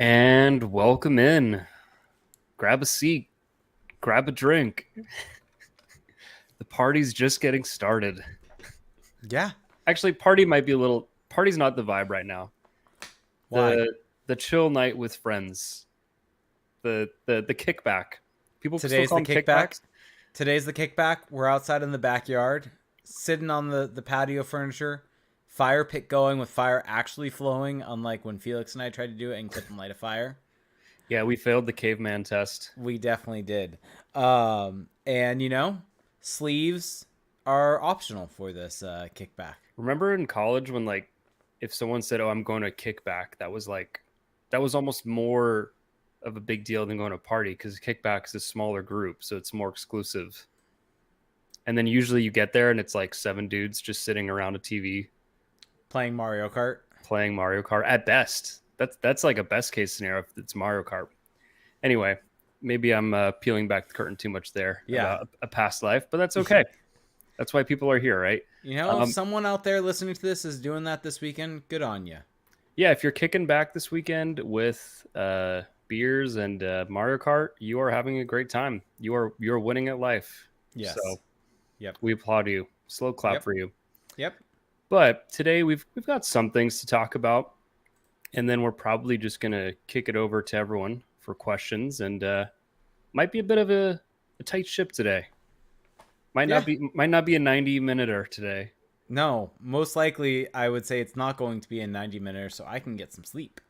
And welcome in. Grab a seat, grab a drink. The party's just getting started. Yeah. Actually, party's not the vibe right now. Why? The chill night with friends. The kickback. People still Today's call the them kickback. kickbacks. Today's the kickback. We're outside in the backyard, sitting on the patio furniture, fire pit going with fire actually flowing, unlike when Felix and I tried to do it and couldn't light a fire. Yeah, we failed the caveman test. We definitely did. And sleeves are optional for this kickback. Remember in college when if someone said, "Oh, I'm going to a kickback," that was almost more of a big deal than going to a party because kickback is a smaller group, so it's more exclusive. And then usually you get there and it's like seven dudes just sitting around a TV Playing Mario Kart. playing Mario Kart at best. That's like a best case scenario if it's Mario Kart. Anyway, maybe I'm peeling back the curtain too much there Yeah. about a past life, but that's okay. That's why people are here, right? If someone out there listening to this is doing that this weekend, good on you. Yeah, if you're kicking back this weekend with beers and Mario Kart, you are having a great time. You're winning at life. So Yes. Yep. we applaud you. Slow clap Yep. for you. Yep. But today we've got some things to talk about, and then we're probably just gonna kick it over to everyone for questions. And might be a bit of a tight ship today. Yeah. Might not be a 90-minute today. No, most likely I would say it's not going to be a 90 minute so I can get some sleep.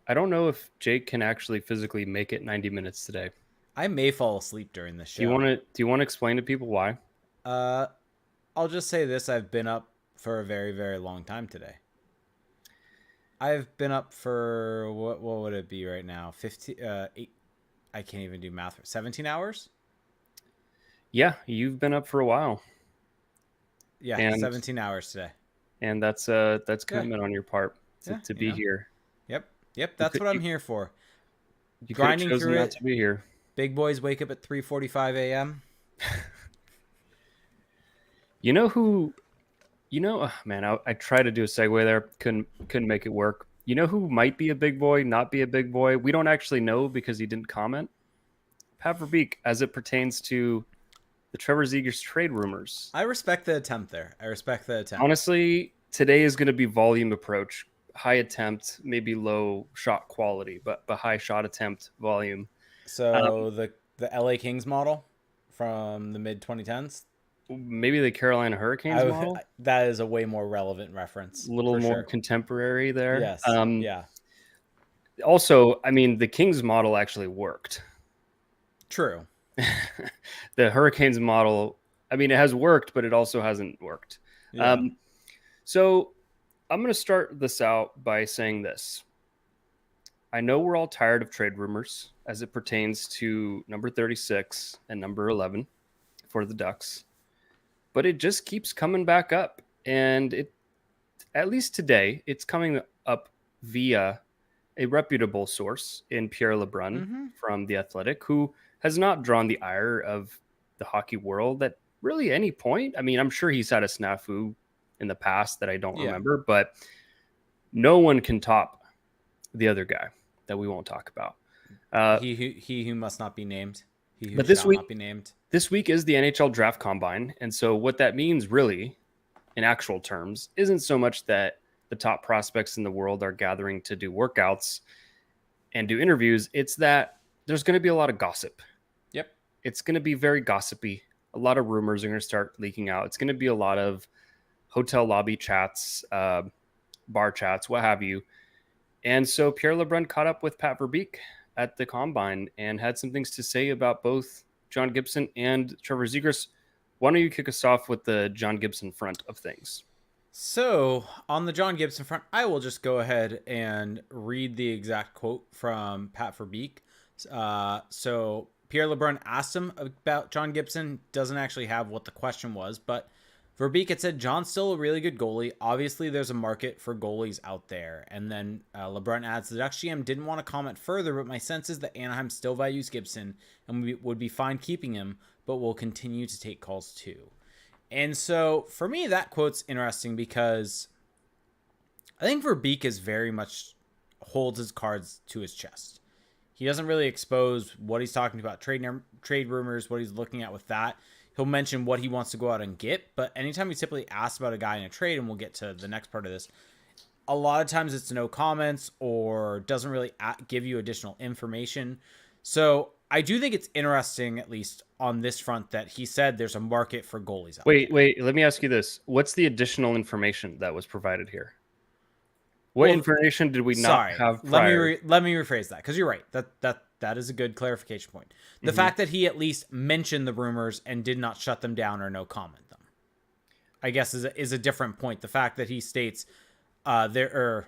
I don't know if Jake can actually physically make it 90 minutes today. I may fall asleep during the Do you show. want to explain to people why? Uh I'll just say this, I've been up for a very, very long time today. I've been up for what would it be right now? 15 8 I can't even do math. 17 hours? Yeah, you've been up for a while, Yeah, and 17 hours today. that's Yeah. commitment on your part Yeah, to be here. Yep. Yep, You that's could what I'm here for. you could have Grinding chosen through not it. to be here. Big boys wake up at 3:45 a.m. You know who? Man, I tried to do a segue there, couldn't make it work. You know who might be a big boy, not be a big boy? We don't actually know because he didn't comment. Pat Verbeek, as it pertains to the Trevor Zegras trade rumors. I respect the attempt there. I respect the attempt. Honestly, today is going to be volume approach, high attempt, maybe low shot quality, but high shot attempt volume. Um, So the LA Kings model from the mid 2010s, Maybe the Carolina Hurricanes model, that is a way more relevant a reference little for more sure. contemporary there. Yes. Yeah. Also, I mean, the Kings model actually worked. True. The Hurricanes model, I mean, it has worked, but it also hasn't worked. Yeah. So I'm going to start this out by saying this. I know we're all tired of trade rumors as it pertains to number 36 and number 11 for the Ducks, but it just keeps coming back up. And at least today, it's coming up via a reputable source in Pierre LeBrun Mm-hmm. from The Athletic, who has not drawn the ire of the hockey world at really any point. I mean, I'm sure he's had a snafu in the past that I don't Yeah. remember, but no one can top the other guy that we won't talk about. He who must not be named. He who But shall not be named. this week is the NHL draft combine. And so what that means really in actual terms isn't so much that the top prospects in the world are gathering to do workouts and do interviews. It's that there's going to be a lot of gossip. Yep. It's going to be very gossipy. A lot of rumors are going to start leaking out. It's going to be a lot of hotel lobby chats, bar chats, what have you. And so Pierre LeBrun caught up with Pat Verbeek at the combine and had some things to say about both John Gibson and Trevor Zegras. Why don't you kick us off with the John Gibson front of things? So, on the John Gibson front, I will just go ahead and read the exact quote from Pat Verbeek. So, Pierre LeBrun asked him about John Gibson. Doesn't actually have what the question was, but Verbeek had said, John's still a really good goalie. Obviously, there's a market for goalies out there. And then LeBrun adds, the Ducks GM didn't want to comment further, but my sense is that Anaheim still values Gibson and we would be fine keeping him, but will continue to take calls too. And so for me, that quote's interesting because I think Verbeek is very much holds his cards to his chest. He doesn't really expose what he's talking about, trade rumors, what he's looking at with that. He'll mention what he wants to go out and get, but anytime he's typically asked about a guy in a trade, and we'll get to the next part of this, a lot of times it's no comments or doesn't really give you additional information. So I do think it's interesting, at least on this front, that he said there's a market for goalies out there. Wait, let me ask you this. What's the additional information that was provided here? What information did we not have prior? Let me rephrase that, because you're right. That is a good clarification point. The fact that he at least mentioned the rumors and did not shut them down or no comment them, I guess is a different point. The fact that he states the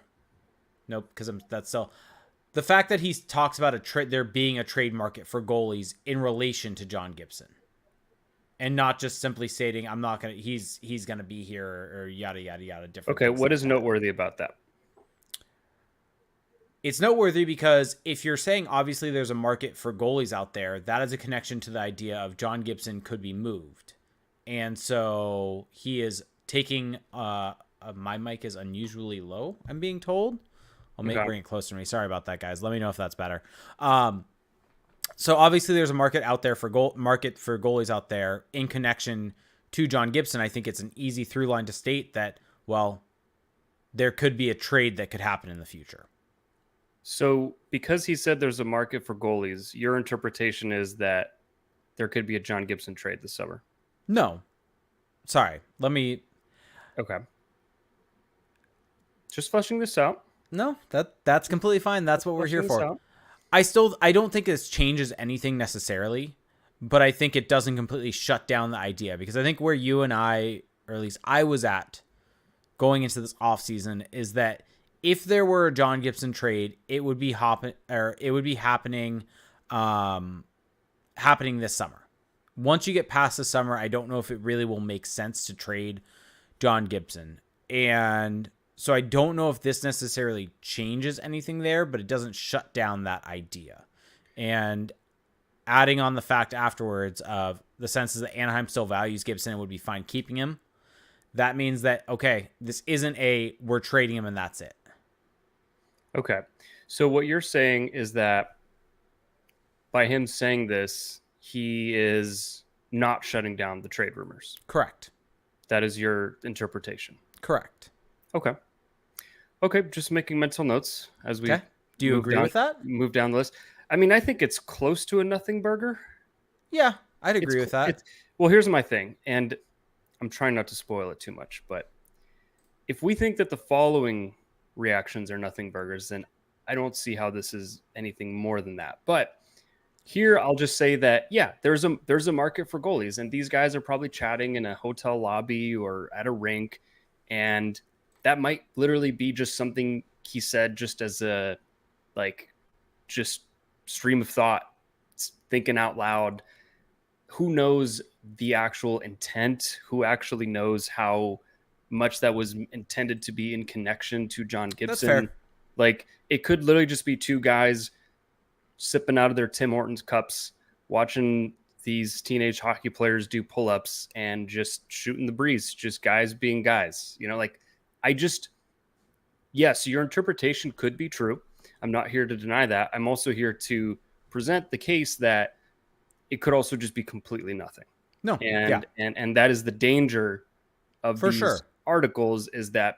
fact that he talks about there being a trade market for goalies in relation to John Gibson, and not just simply stating he's gonna be here or yada yada yada. Different. Okay, what is noteworthy about that? It's noteworthy because if you're saying obviously there's a market for goalies out there, that is a connection to the idea of John Gibson could be moved. And so he is taking my mic is unusually low, I'm being told. I'll bring it closer to me. Sorry about that, guys. Let me know if that's better. So obviously there's a market out there for goalies out there in connection to John Gibson. I think it's an easy through line to state that, well, there could be a trade that could happen in the future. So because he said there's a market for goalies, your interpretation is that there could be a John Gibson trade this summer? No. Sorry. Okay. Just fleshing this out. No, that's completely fine. That's what we're here for. I don't think this changes anything necessarily, but I think it doesn't completely shut down the idea, because I think where you and I, or at least I was at going into this offseason, is that if there were a John Gibson trade, it would be happening this summer. Once you get past the summer, I don't know if it really will make sense to trade John Gibson. And so I don't know if this necessarily changes anything there, but it doesn't shut down that idea. And adding on the fact afterwards of the sense is that Anaheim still values Gibson and would be fine keeping him, that means that, okay, this isn't we're trading him and that's it. Okay. So what you're saying is that by him saying this, he is not shutting down the trade rumors. Correct. That is your interpretation. Correct. Okay. Just making mental notes as we Do you agree with that? Move down the list. I mean, I think it's close to a nothing burger. Yeah, I'd agree with that. Well, here's my thing, and I'm trying not to spoil it too much, but if we think that the following reactions are nothing burgers, then I don't see how this is anything more than that. But here I'll just say that, yeah, there's a market for goalies, and these guys are probably chatting in a hotel lobby or at a rink, and that might literally be just something he said just as a just stream of thought, thinking out loud. Who knows the actual intent? Who actually knows how much that was intended to be in connection to John Gibson? That's fair. Like, it could literally just be two guys sipping out of their Tim Hortons cups, watching these teenage hockey players do pull-ups and just shooting the breeze, just guys being guys. Yes, your interpretation could be true. I'm not here to deny that. I'm also here to present the case that it could also just be completely nothing. No. And that is the danger of these articles, is that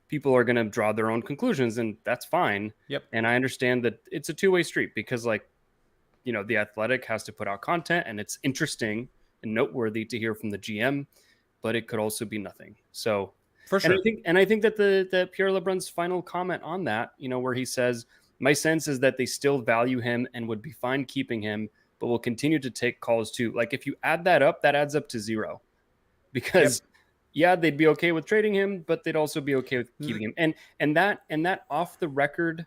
people are going to draw their own conclusions, and that's fine. Yep. And I understand that it's a two-way street, because The Athletic has to put out content, and it's interesting and noteworthy to hear from the GM, but it could also be nothing. So for sure. And I think that the Pierre LeBrun's final comment on that, where he says, my sense is that they still value him and would be fine keeping him, but will continue to take calls too. Like, if you add that up, that adds up to 0, because they'd be okay with trading him, but they'd also be okay with keeping him. And that off the record,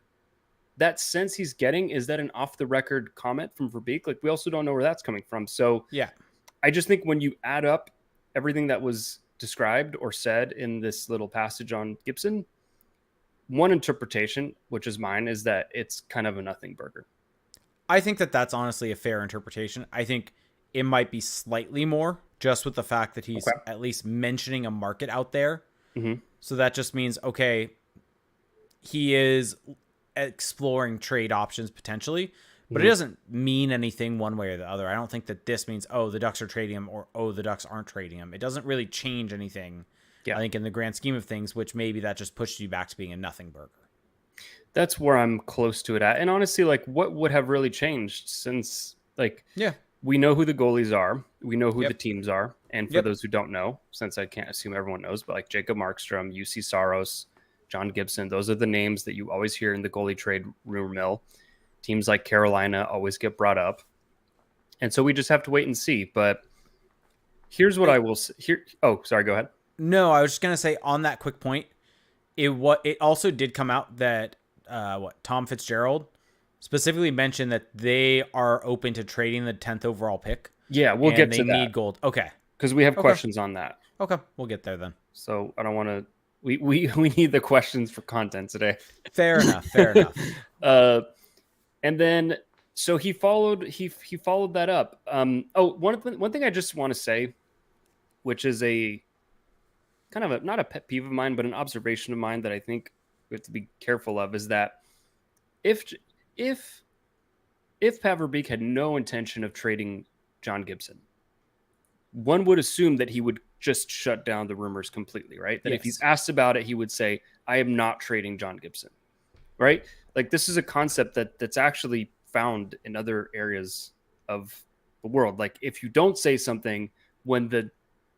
that sense he's getting, is that an off the record comment from Verbeek? Like, we also don't know where that's coming from. So yeah, I just think when you add up everything that was described or said in this little passage on Gibson, one interpretation, which is mine, is that it's kind of a nothing burger. I think that that's honestly a fair interpretation. I think it might be slightly more, just with the fact that he's at least mentioning a market out there. Mm-hmm. So that just means, okay, he is exploring trade options potentially, but Mhm. it doesn't mean anything one way or the other. I don't think that this means, oh, the Ducks are trading him, or, oh, the Ducks aren't trading him. It doesn't really change anything, I Yeah. think, in the grand scheme of things, which maybe that just pushes you back to being a nothing burger. That's where I'm close to it at. And honestly, like, what would have really changed since, like, Yeah. we know who the goalies are, we know who the Yep. teams are, and for Yep. those who don't know, since I can't assume everyone knows, but like Jacob Markstrom, UC Saros, John Gibson, those are the names that you always hear in the goalie trade rumor mill. Teams like Carolina always get brought up, and so we just have to wait and see. But here's what I will say. Here, oh, sorry, go ahead. No, I was just gonna say on that quick point, it also did come out that Tom Fitzgerald specifically mentioned that they are open to trading the 10th overall pick. Yeah, we'll and get they to need that gold. Okay. because we have Okay. questions on that. Okay, we'll get there then. So I don't want to. We need the questions for content today. Fair enough. Fair enough. And then so he followed that up. One thing I just want to say, which is a kind of not a pet peeve of mine, but an observation of mine that I think we have to be careful of, is that if if Pat Verbeek had no intention of trading John Gibson, one would assume that he would just shut down the rumors completely, right? That if he's asked about it, he would say, I am not trading John Gibson, right? Like, this is a concept that's actually found in other areas of the world. Like, if you don't say something when the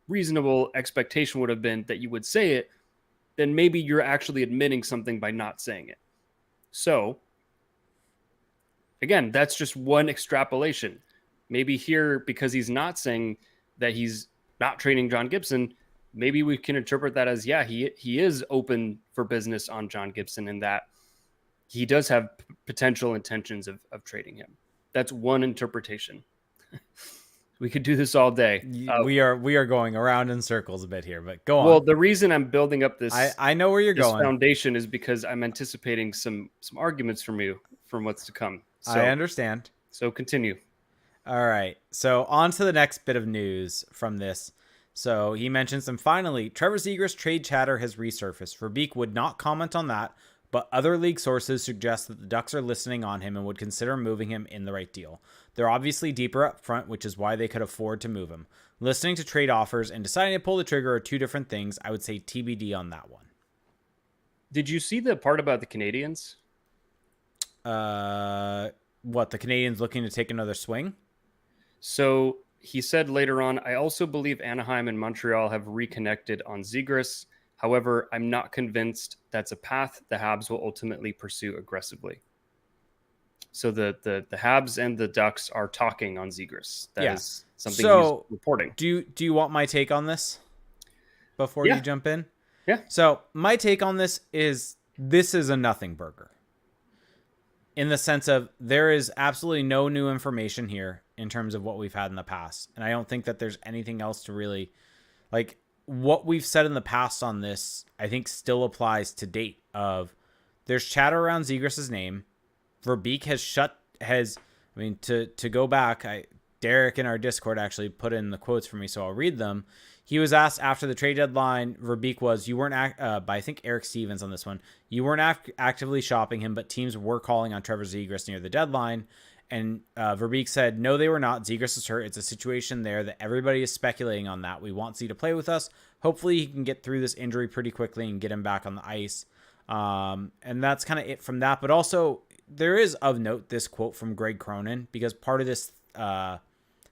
reasonable expectation would have been that you would say it, then maybe you're actually admitting something by not saying it. So, again, that's just one extrapolation. Maybe here, because he's not saying that he's not trading John Gibson, maybe we can interpret that as, yeah, he is open for business on John Gibson, and that he does have potential intentions of trading him. That's one interpretation. We could do this all day. We are going around in circles a bit here, but go on. Well, the reason I'm building up this, I know where you're going. Foundation is because I'm anticipating some arguments from you from what's to come. So, I understand. So continue. All right. So on to the next bit of news from this. So he mentions them. Finally, Trevor Zegras trade chatter has resurfaced. Verbeek would not comment on that, but other league sources suggest that the Ducks are listening on him and would consider moving him in the right deal. They're obviously deeper up front, which is why they could afford to move him. Listening to trade offers and deciding to pull the trigger are two different things. I would say TBD on that one. Did you see the part about the Canadians? What, the Canadians looking to take another swing? So he said later on, I also believe Anaheim and Montreal have reconnected on Zegras. However, I'm not convinced that's a path the Habs will ultimately pursue aggressively. So the Habs and the Ducks are talking on Zegras. That is something he's reporting. Do you want my take on this before you jump in? Yeah. So my take on this is a nothing burger. In the sense of there is absolutely no new information here in terms of what we've had in the past. And I don't think that there's anything else to really, like, what we've said in the past on this, I think still applies to date. Of there's chatter around Zegras' name. Verbeek to go back, Derek in our Discord actually put in the quotes for me, so I'll read them. He was asked after the trade deadline, Verbeek was, you weren't, by I think Eric Stevens on this one, you weren't actively shopping him, but teams were calling on Trevor Zegras near the deadline. And Verbeek said, no, they were not. Zegras is hurt. It's a situation there that everybody is speculating on that. We want Z to play with us. Hopefully he can get through this injury pretty quickly and get him back on the ice. And that's kind of it from that. But also, there is of note this quote from Greg Cronin, because part of this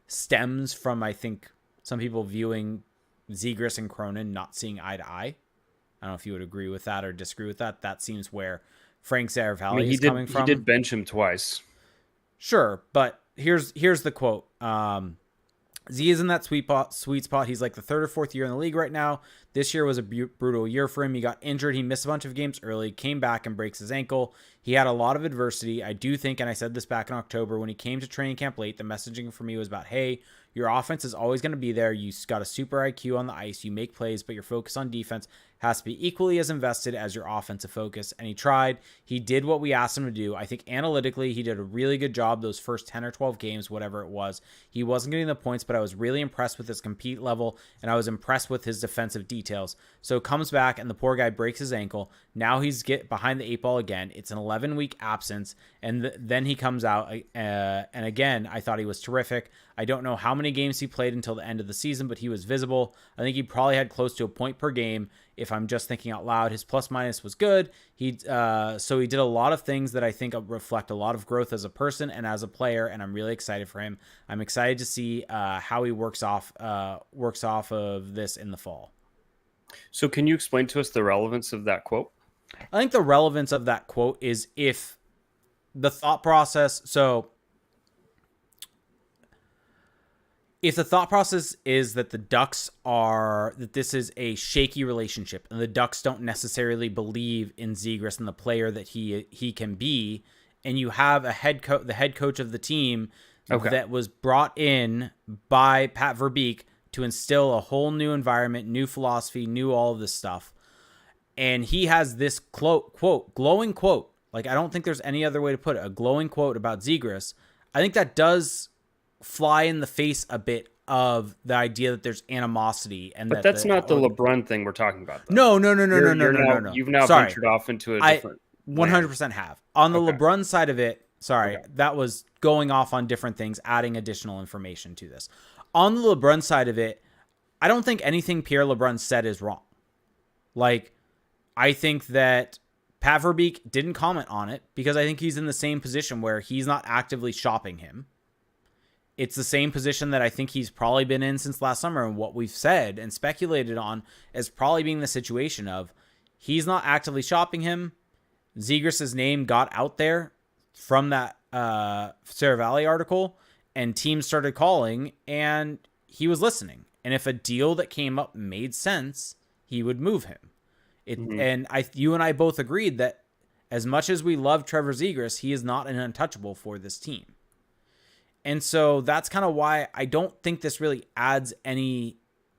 stems from, I think, some people viewing Zegras and Cronin not seeing eye to eye. I don't know if you would agree with that or disagree with that. That seems where Frank Saravalli is coming from. He did bench him twice. Sure, but here's the quote. Z is in that sweet spot. He's like the third or fourth year in the league right now. This year was a brutal year for him. He got injured. He missed a bunch of games early, came back and breaks his ankle. He had a lot of adversity. I do think, and I said this back in October, when he came to training camp late, the messaging for me was about, hey, your offense is always going to be there. You got a super IQ on the ice. You make plays, but your focus on defense has to be equally as invested as your offensive focus. And he tried. He did what we asked him to do. I think analytically, he did a really good job those first 10 or 12 games, whatever it was. He wasn't getting the points, but I was really impressed with his compete level, and I was impressed with his defensive details. So comes back, and the poor guy breaks his ankle. Now he's behind the 8 ball again. It's an 11-week absence, and then he comes out. And again, I thought he was terrific. I don't know how many games he played until the end of the season, but he was visible. I think he probably had close to a point per game. If I'm just thinking out loud, his plus minus was good. So he did a lot of things that I think reflect a lot of growth as a person and as a player, and I'm really excited for him. I'm excited to see how he works off of this in the fall. So can you explain to us the relevance of that quote? I think the relevance of that quote is if the thought process. So if the thought process is that that this is a shaky relationship and the Ducks don't necessarily believe in Zegras and the player that he can be, and you have the head coach of the team that was brought in by Pat Verbeek to instill a whole new environment, new philosophy, new all of this stuff. And he has this glowing quote. Like, I don't think there's any other way to put it. A glowing quote about Zegras. I think that does fly in the face a bit of the idea that there's animosity. But that's not the LeBron thing we're talking about, though. No. You've now ventured off into a different... 100% have. On the LeBron side of it, that was going off on different things, adding additional information to this. On the LeBron side of it, I don't think anything Pierre LeBrun said is wrong. Like, I think that Pat Verbeek didn't comment on it because I think he's in the same position where he's not actively shopping him. It's the same position that I think he's probably been in since last summer, and what we've said and speculated on as probably being the situation of he's not actively shopping him. Zegras' name got out there from that Sarah Valley article, and teams started calling, and he was listening. And if a deal that came up made sense, he would move him. And you and I both agreed that as much as we love Trevor Zegras, he is not an untouchable for this team. And so that's kind of why I don't think this really adds any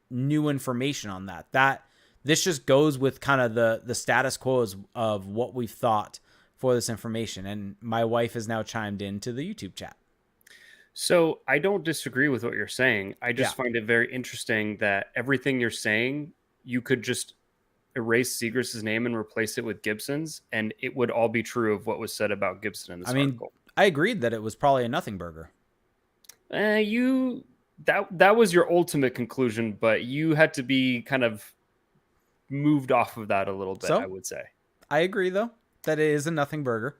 new information on that. That this just goes with kind of the status quo of what we've thought for this information. And my wife has now chimed into the YouTube chat. So I don't disagree with what you're saying. I just find it very interesting that everything you're saying, you could just erase Zegras' name and replace it with Gibson's, and it would all be true of what was said about Gibson in this article. I agreed that it was probably a nothing burger. That was your ultimate conclusion, but you had to be kind of moved off of that a little bit, I would say. I agree, though, that it is a nothing burger.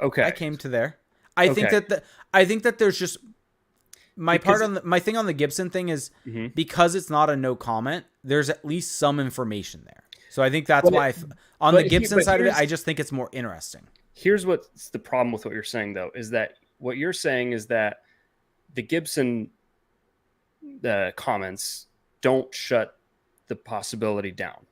Okay. I came to there. I think that there's just my thing on the Gibson thing is because it's not a no comment, there's at least some information there. So I think that's why on the Gibson side of it, I just think it's more interesting. Here's what's the problem with what you're saying, though, is that what you're saying is that the Gibson comments don't shut the possibility down.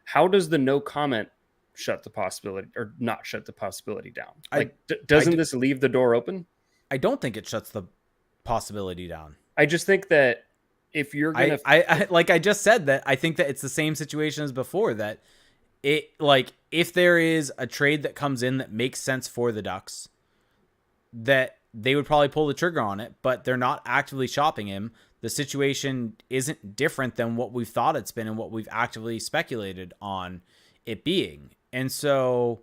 How does the no comment shut the possibility or not shut the possibility down? Like, doesn't this leave the door open? I don't think it shuts the possibility down. I just think that if you're gonna, like I just said, that I think that it's the same situation as before. That it, like, if there is a trade that comes in that makes sense for the Ducks, that they would probably pull the trigger on it, but they're not actively shopping him. The situation isn't different than what we've thought it's been and what we've actively speculated on it being. And so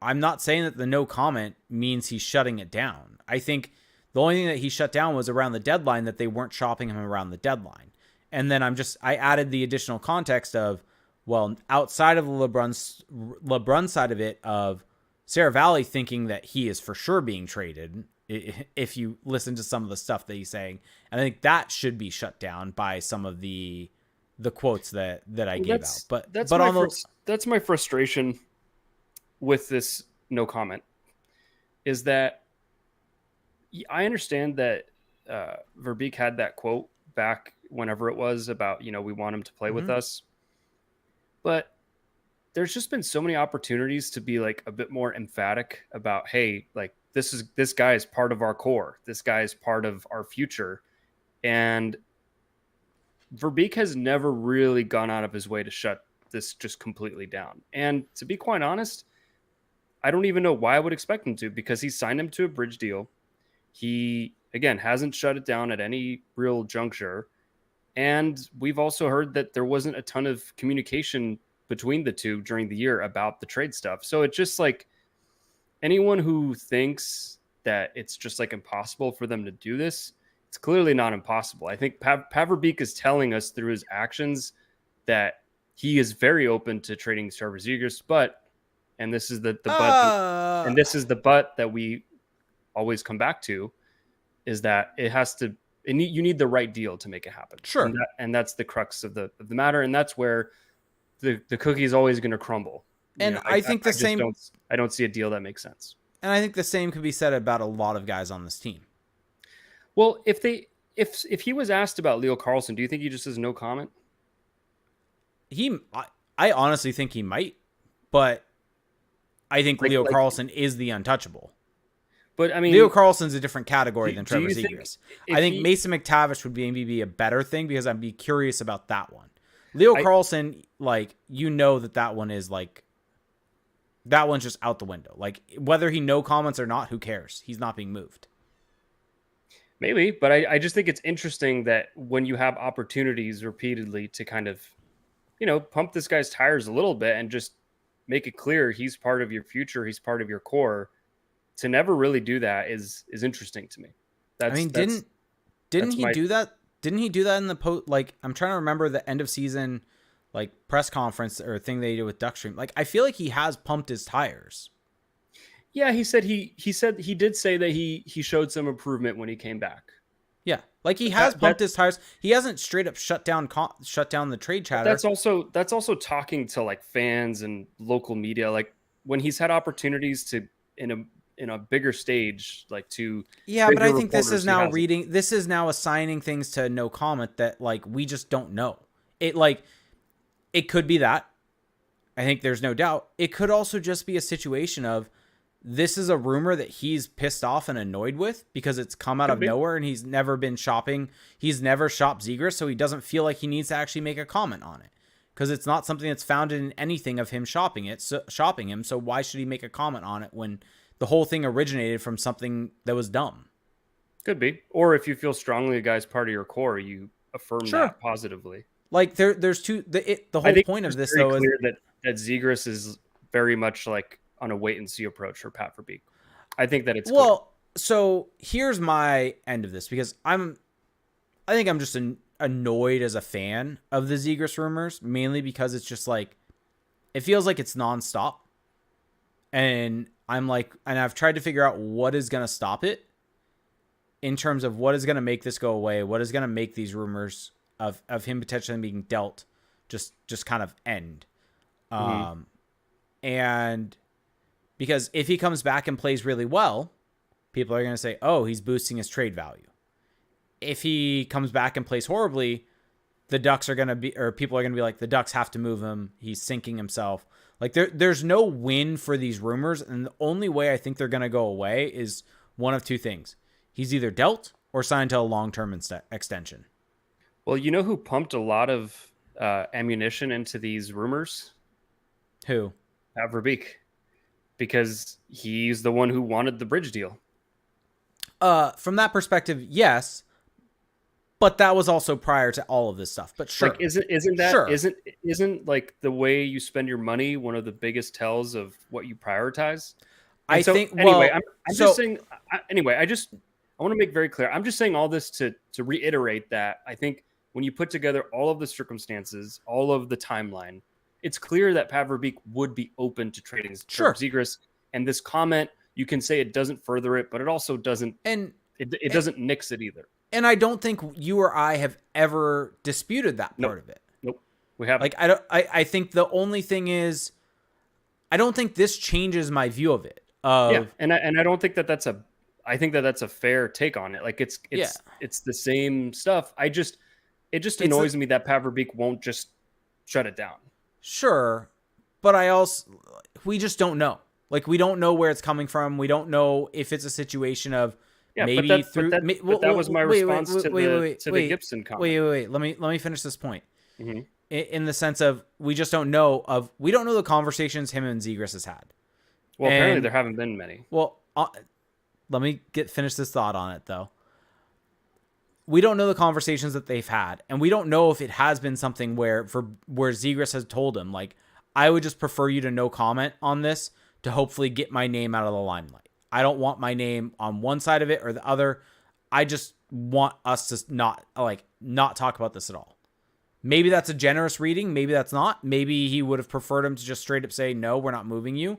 I'm not saying that the no comment means he's shutting it down. I think the only thing that he shut down was around the deadline, that they weren't shopping him around the deadline. And then I added the additional context of, well, outside of the LeBron side of it, of Sarah Valley thinking that he is for sure being traded, if you listen to some of the stuff that he's saying. And I think that should be shut down by some of the quotes that I gave out. But that's my frustration with this no comment, is that I understand that Verbeek had that quote back whenever it was about, we want him to play with us. But there's just been so many opportunities to be like a bit more emphatic about, hey, like this guy is part of our core. This guy is part of our future. And Verbeek has never really gone out of his way to shut this just completely down. And to be quite honest, I don't even know why I would expect him to, because he signed him to a bridge deal. He, again, hasn't shut it down at any real juncture. And we've also heard that there wasn't a ton of communication between the two during the year about the trade stuff. So it's just like, anyone who thinks that it's just like impossible for them to do this, it's clearly not impossible. I think Paverbeek is telling us through his actions that he is very open to trading Trevor Zegras, but, and this is the but, and this is the but that we always come back to, is that it has to, you need the right deal to make it happen. Sure. And that's the crux of the matter. And that's where the cookie is always going to crumble. And I think the same. I don't see a deal that makes sense. And I think the same could be said about a lot of guys on this team. Well, if he was asked about Leo Carlson, do you think he just says no comment? I honestly think he might, but I think Leo Carlson is the untouchable. But I mean, Leo Carlson's a different category than Trevor Zegras. I think Mason McTavish would maybe be a better thing, because I'd be curious about that one. Leo Carlson, like, that one is like, that one's just out the window. Like, whether he no comments or not, who cares? He's not being moved. Maybe, but I just think it's interesting that when you have opportunities repeatedly to kind of, pump this guy's tires a little bit and just make it clear he's part of your future, he's part of your core, to never really do that is interesting to me. Didn't he do that? Didn't he do that in the post? Like, I'm trying to remember the end of season, like, press conference or thing they did with Duckstream. Like, I feel like he has pumped his tires. Yeah, he said he did say that he showed some improvement when he came back. Yeah, like, he has pumped his tires. He hasn't straight up shut down the trade chatter. That's also talking to, like, fans and local media. Like, when he's had opportunities to in a bigger stage, like, to but I think this is now assigning things to no comment that, like, we just don't know. It could be that. I think there's no doubt. It could also just be a situation of, this is a rumor that he's pissed off and annoyed with because it's come out of nowhere, and he's never been shopping. He's never shopped Zegras, so he doesn't feel like he needs to actually make a comment on it, because it's not something that's founded in anything of him shopping him. So why should he make a comment on it when the whole thing originated from something that was dumb? Could be. Or if you feel strongly a guy's part of your core, you affirm that positively. Like, there's two. The whole point of this, though, is that Zegras is very much like on a wait and see approach for Pat Verbeek. I think that it's clear. So here's my end of this, because I think I'm just annoyed as a fan of the Zegras rumors, mainly because it's just like, it feels like it's nonstop, and I've tried to figure out what is going to stop it, in terms of what is going to make this go away, what is going to make these rumors of him potentially being dealt just kind of end. And because if he comes back and plays really well, people are going to say, oh, he's boosting his trade value. If he comes back and plays horribly, the Ducks are going to be, or people are going to be like, the Ducks have to move him. He's sinking himself. Like, there's no win for these rumors. And the only way I think they're going to go away is one of two things. He's either dealt or signed to a long-term extension. Well, you know who pumped a lot of ammunition into these rumors? Who? Pat Verbeek. Because he's the one who wanted the bridge deal. From that perspective, yes, but that was also prior to all of this stuff. But sure, like, isn't that sure. isn't like the way you spend your money one of the biggest tells of what you prioritize? And I think. Anyway, I'm just saying. Anyway, I want to make very clear. I'm just saying all this to reiterate that I think when you put together all of the circumstances, all of the timeline, it's clear that Pat Verbeek would be open to trading Zegras. And this comment, you can say it doesn't further it, but it also doesn't, and it doesn't nix it either. And I don't think you or I have ever disputed that part of it. Nope, we haven't. Like, I think the only thing is, I don't think this changes my view of it. And I don't think that's I think that's a fair take on it. Like, it's the same stuff. It just annoys me that Pat Verbeek won't just shut it down. Sure, but we just don't know. Like, we don't know where it's coming from. We don't know if it's a situation of maybe that was my response to the Gibson comment. Wait. Let me finish this point. Mm-hmm. In the sense of, we just don't know the conversations him and Zegras has had. Well, apparently there haven't been many. Well, let me finish this thought on it, though. We don't know the conversations that they've had, and we don't know if it has been something where Zegras has told him, like, I would just prefer you to no comment on this to hopefully get my name out of the limelight. I don't want my name on one side of it or the other. I just want us to not talk about this at all. Maybe that's a generous reading. Maybe that's not. Maybe he would have preferred him to just straight up say, no, we're not moving you.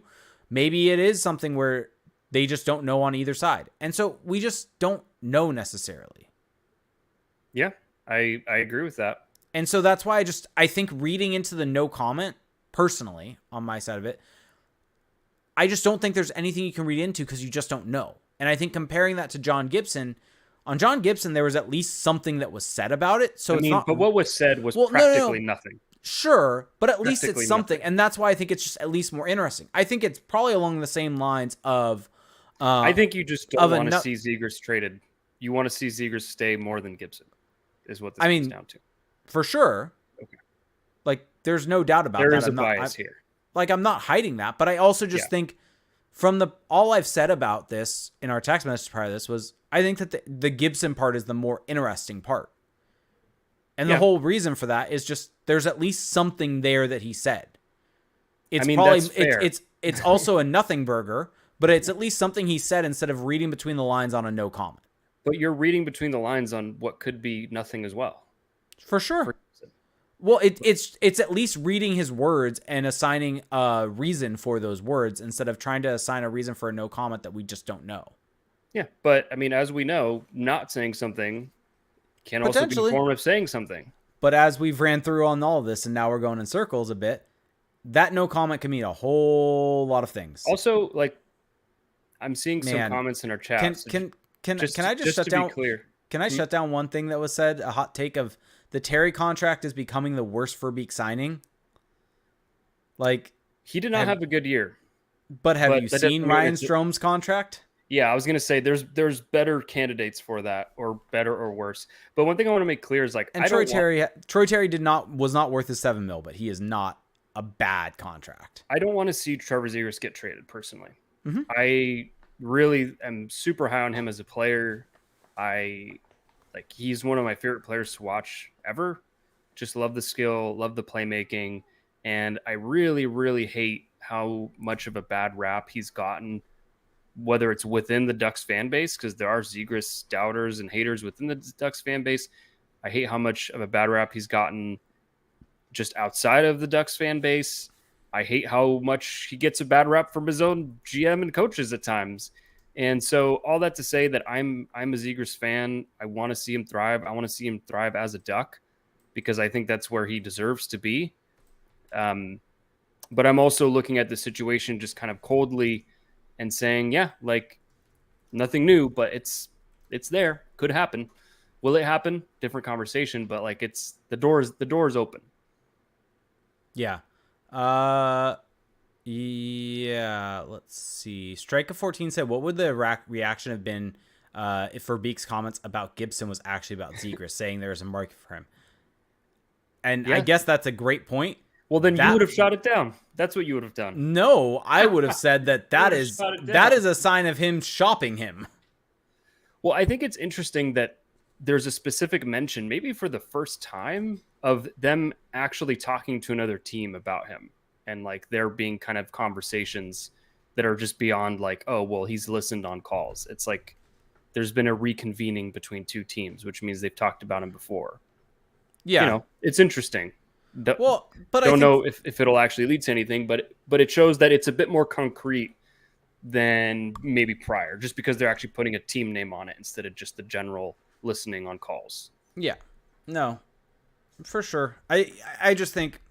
Maybe it is something where they just don't know on either side. And so we just don't know necessarily. Yeah, I agree with that. And so that's why I think reading into the no comment, personally, on my side of it, I just don't think there's anything you can read into because you just don't know. And I think comparing that to John Gibson, on John Gibson, there was at least something that was said about it. So but what was said was practically nothing. Sure, but at least it's something. Nothing. And that's why I think it's just at least more interesting. I think it's probably along the same lines of... I think you just don't want to see Zegras traded. You want to see Zegras stay more than Gibson, is what this comes down to. For sure. Okay. Like, there's no doubt about that. There is a bias here. Like, I'm not hiding that, but I also just think from all I've said about this in our text message prior to this was, I think that the Gibson part is the more interesting part. And the whole reason for that is just there's at least something there that he said. It's probably that's fair. It's also a nothing burger, but it's at least something he said instead of reading between the lines on a no comment. But you're reading between the lines on what could be nothing as well. For sure. Well, it's at least reading his words and assigning a reason for those words instead of trying to assign a reason for a no comment that we just don't know. Yeah, but I mean, as we know, not saying something can also be a form of saying something. But as we've ran through on all of this, and now we're going in circles a bit, that no comment can mean a whole lot of things. Also, like, I'm seeing some comments in our chat. Can I just shut down? Can I shut down one thing that was said? A hot take of the Terry contract is becoming the worst Verbeek signing. Like, he did not have a good year. But have you seen Ryan Strome's contract? Yeah, I was gonna say there's better candidates for that, or better or worse. But one thing I want to make clear is like, Troy Terry was not worth his $7 million, but he is not a bad contract. I don't want to see Trevor Zegras get traded personally. Mm-hmm. I really am super high on him as a player. He's one of my favorite players to watch ever. Just love the skill, love the playmaking, and I really, really hate how much of a bad rap he's gotten, whether it's within the Ducks fan base, because there are Zegras doubters and haters within the Ducks fan base. I hate how much of a bad rap he's gotten just outside of the Ducks fan base. I hate how much he gets a bad rap from his own GM and coaches at times. And so all that to say that I'm a Zegras fan. I want to see him thrive. I want to see him thrive as a Duck because I think that's where he deserves to be. But I'm also looking at the situation just kind of coldly and saying, yeah, like nothing new, but it's there. Could happen. Will it happen? Different conversation, but like the door is open. Yeah. Yeah, let's see. Strike of 14 said, what would the reaction have been if Verbeek's comments about Gibson was actually about Zegras, saying there was a market for him? And I guess that's a great point. Well, then you would have shot it down. That's what you would have done. No, I would have said that is a sign of him shopping him. Well, I think it's interesting that there's a specific mention, maybe for the first time, of them actually talking to another team about him. And like there being kind of conversations that are just beyond like, oh, well, he's listened on calls. It's like there's been a reconvening between two teams, which means they've talked about him before. Yeah. It's interesting. But I don't know if it'll actually lead to anything, but it shows that it's a bit more concrete than maybe prior, just because they're actually putting a team name on it instead of just the general listening on calls. Yeah. No, for sure. I just think,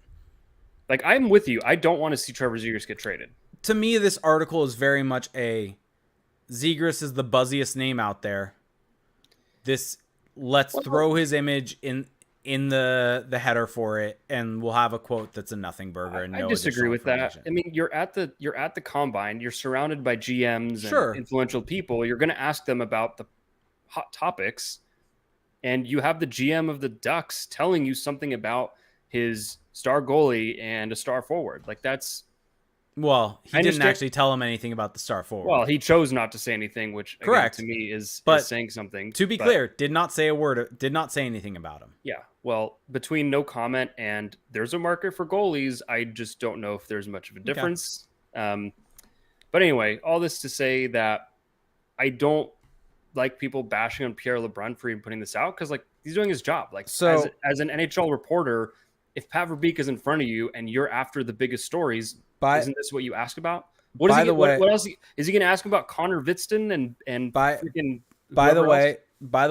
like, I'm with you. I don't want to see Trevor Zegras get traded. To me, this article is very much Zegras is the buzziest name out there. Let's throw his image in the header for it, and we'll have a quote that's a nothing burger. And I disagree with that. I mean, you're at the combine. You're surrounded by GMs and influential people. You're going to ask them about the hot topics, and you have the GM of the Ducks telling you something about his star goalie and a star forward. Like that's... Well, he didn't actually tell him anything about the star forward. Well, he chose not to say anything, which correct again, to me is saying something. To be clear, did not say a word, did not say anything about him. Yeah. Well, between no comment and there's a market for goalies, I just don't know if there's much of a difference. Okay. But anyway, all this to say that I don't like people bashing on Pierre LeBrun for even putting this out because like he's doing his job. Like So as an NHL reporter, if Pat Verbeek is in front of you and you're after the biggest stories, by isn't this what you ask about? What is by he? the way, What else is he going to ask about? Connor Vidston and by freaking by the whoever else?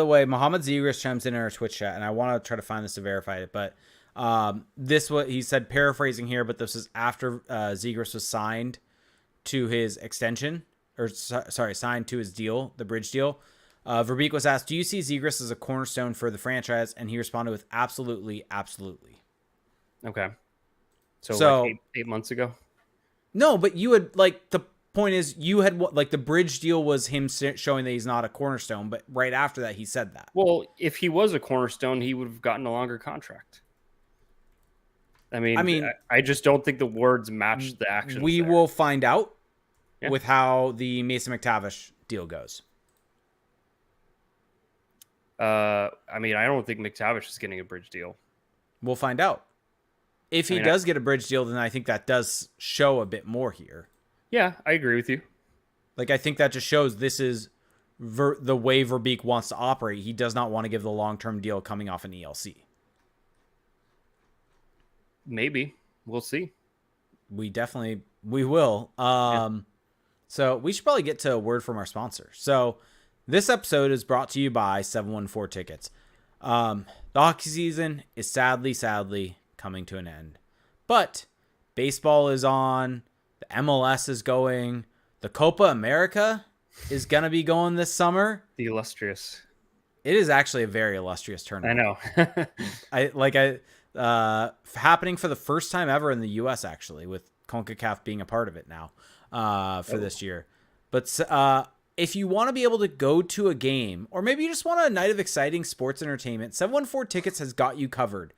way, Mohammed Zegras chimes in our Twitch chat, and I want to try to find this to verify it, but this what he said, paraphrasing here, but this is after Zegras was signed to his extension, or sorry, signed to his deal, the bridge deal. Verbeek was asked, "Do you see Zegras as a cornerstone for the franchise?" And he responded with, "Absolutely, absolutely." Okay, so like So 8 months ago. no, but you had like the point is you had like the bridge deal was him showing that he's not a cornerstone, but right after that he said that. Well, if he was a cornerstone, he would have gotten a longer contract. I I mean, mean, I just don't think the words match the actions. we there. will find out Yeah. with how the Mason McTavish deal goes. I mean, I don't think McTavish is getting a bridge deal. We'll find out. If he does get a bridge deal, then I think that does show a bit more here. Yeah, I agree with you. Like, I think that just shows this is the way Verbeek wants to operate. He does not want to give the long-term deal coming off an ELC. Maybe. We'll see. We will. So we should probably get to a word from our sponsor. So this episode is brought to you by 714 Tickets. The hockey season is sadly coming to an end. But baseball is on. The MLS is going. The Copa America is going to be going this summer. The illustrious. It is actually a very illustrious tournament. I know. Happening for the first time ever in the U.S. actually, with CONCACAF being a part of it now for this year. But if you want to be able to go to a game, or maybe you just want a night of exciting sports entertainment, 714 Tickets has got you covered.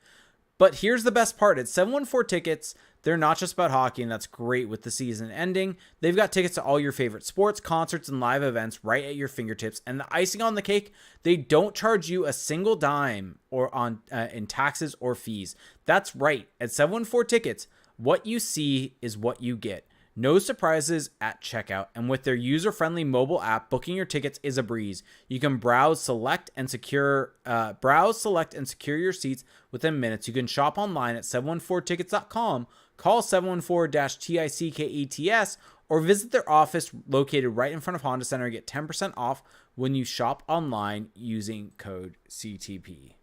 But here's the best part. At 714 Tickets, they're not just about hockey, and that's great with the season ending. They've got tickets to all your favorite sports, concerts, and live events right at your fingertips. And the icing on the cake, they don't charge you a single dime or on in taxes or fees. That's right. At 714 Tickets, what you see is what you get. No surprises at checkout, and with their user-friendly mobile app, booking your tickets is a breeze. You can browse, select, and secure your seats within minutes. You can shop online at 714tickets.com, call 714-TICKETS, or visit their office located right in front of Honda Center and get 10% off when you shop online using code CTP.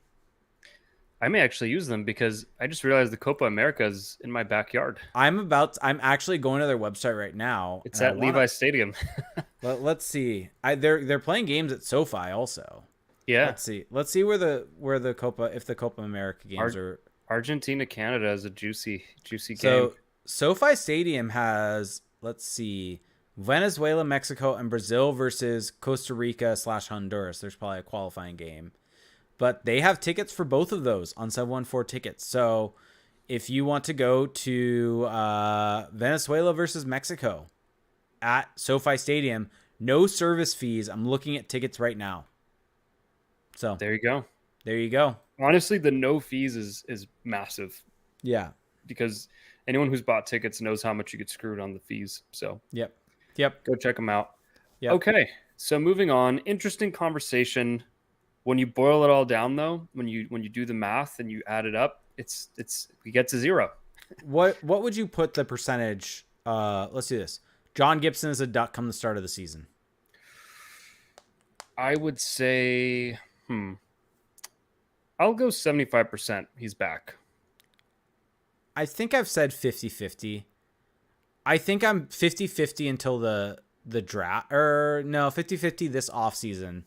I may actually use them because I just realized the Copa America is in my backyard. I'm actually going to their website right now. It's at Levi's Stadium. Let's see. They're playing games at SoFi also. Yeah. Let's see where the Copa America games are. Argentina Canada is a juicy game. So SoFi Stadium has, let's see, Venezuela, Mexico, and Brazil versus Costa Rica / Honduras. There's probably a qualifying game. But they have tickets for both of those on 714 Tickets. So if you want to go to Venezuela versus Mexico at SoFi Stadium, no service fees. I'm looking at tickets right now. So there you go. Honestly, the no fees is massive. Yeah. Because anyone who's bought tickets knows how much you get screwed on the fees. So Yep. Go check them out. Yep. Okay. So moving on, interesting conversation. When you boil it all down, though, when you do the math and you add it up, we get to zero. What would you put the percentage? Let's do this. John Gibson is a Duck come the start of the season. I would say, I'll go 75%. He's back. I think I've said 50-50. I think I'm 50-50 until the draft. Or no, 50-50 this offseason.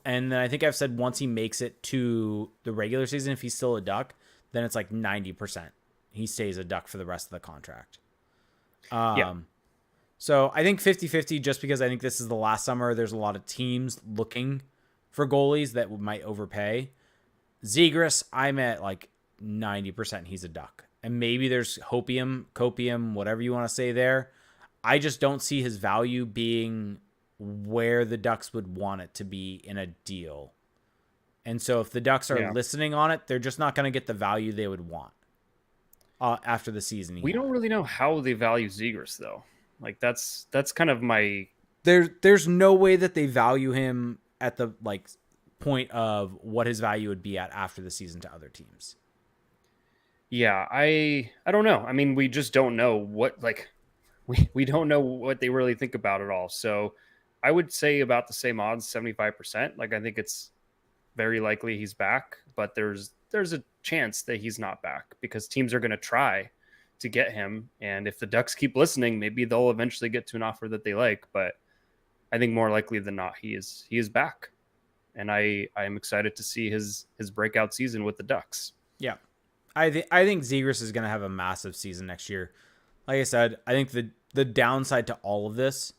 And then I think I've said once he makes it to the regular season, if he's still a Duck, then it's like 90%. He stays a Duck for the rest of the contract. So I think 50-50 just because I think this is the last summer. There's a lot of teams looking for goalies that might overpay. Zegras, I'm at like 90% he's a Duck. And maybe there's copium, whatever you want to say there. I just don't see his value being where the Ducks would want it to be in a deal. And so if the Ducks are listening on it, they're just not going to get the value they would want after the season. We don't really know how they value Zegras, though. Like that's kind of my There's no way that they value him at the like point of what his value would be at after the season to other teams. yeah, I don't know. I mean, we just don't know what like we don't know what they really think about it all. So I would say about the same odds, 75%. Like I think it's very likely he's back, but there's a chance that he's not back because teams are going to try to get him, and if the Ducks keep listening, maybe they'll eventually get to an offer that they like, but I think more likely than not he is back. And I am excited to see his breakout season with the Ducks. Yeah. I think Zegras is going to have a massive season next year. Like I said, I think the downside to all of this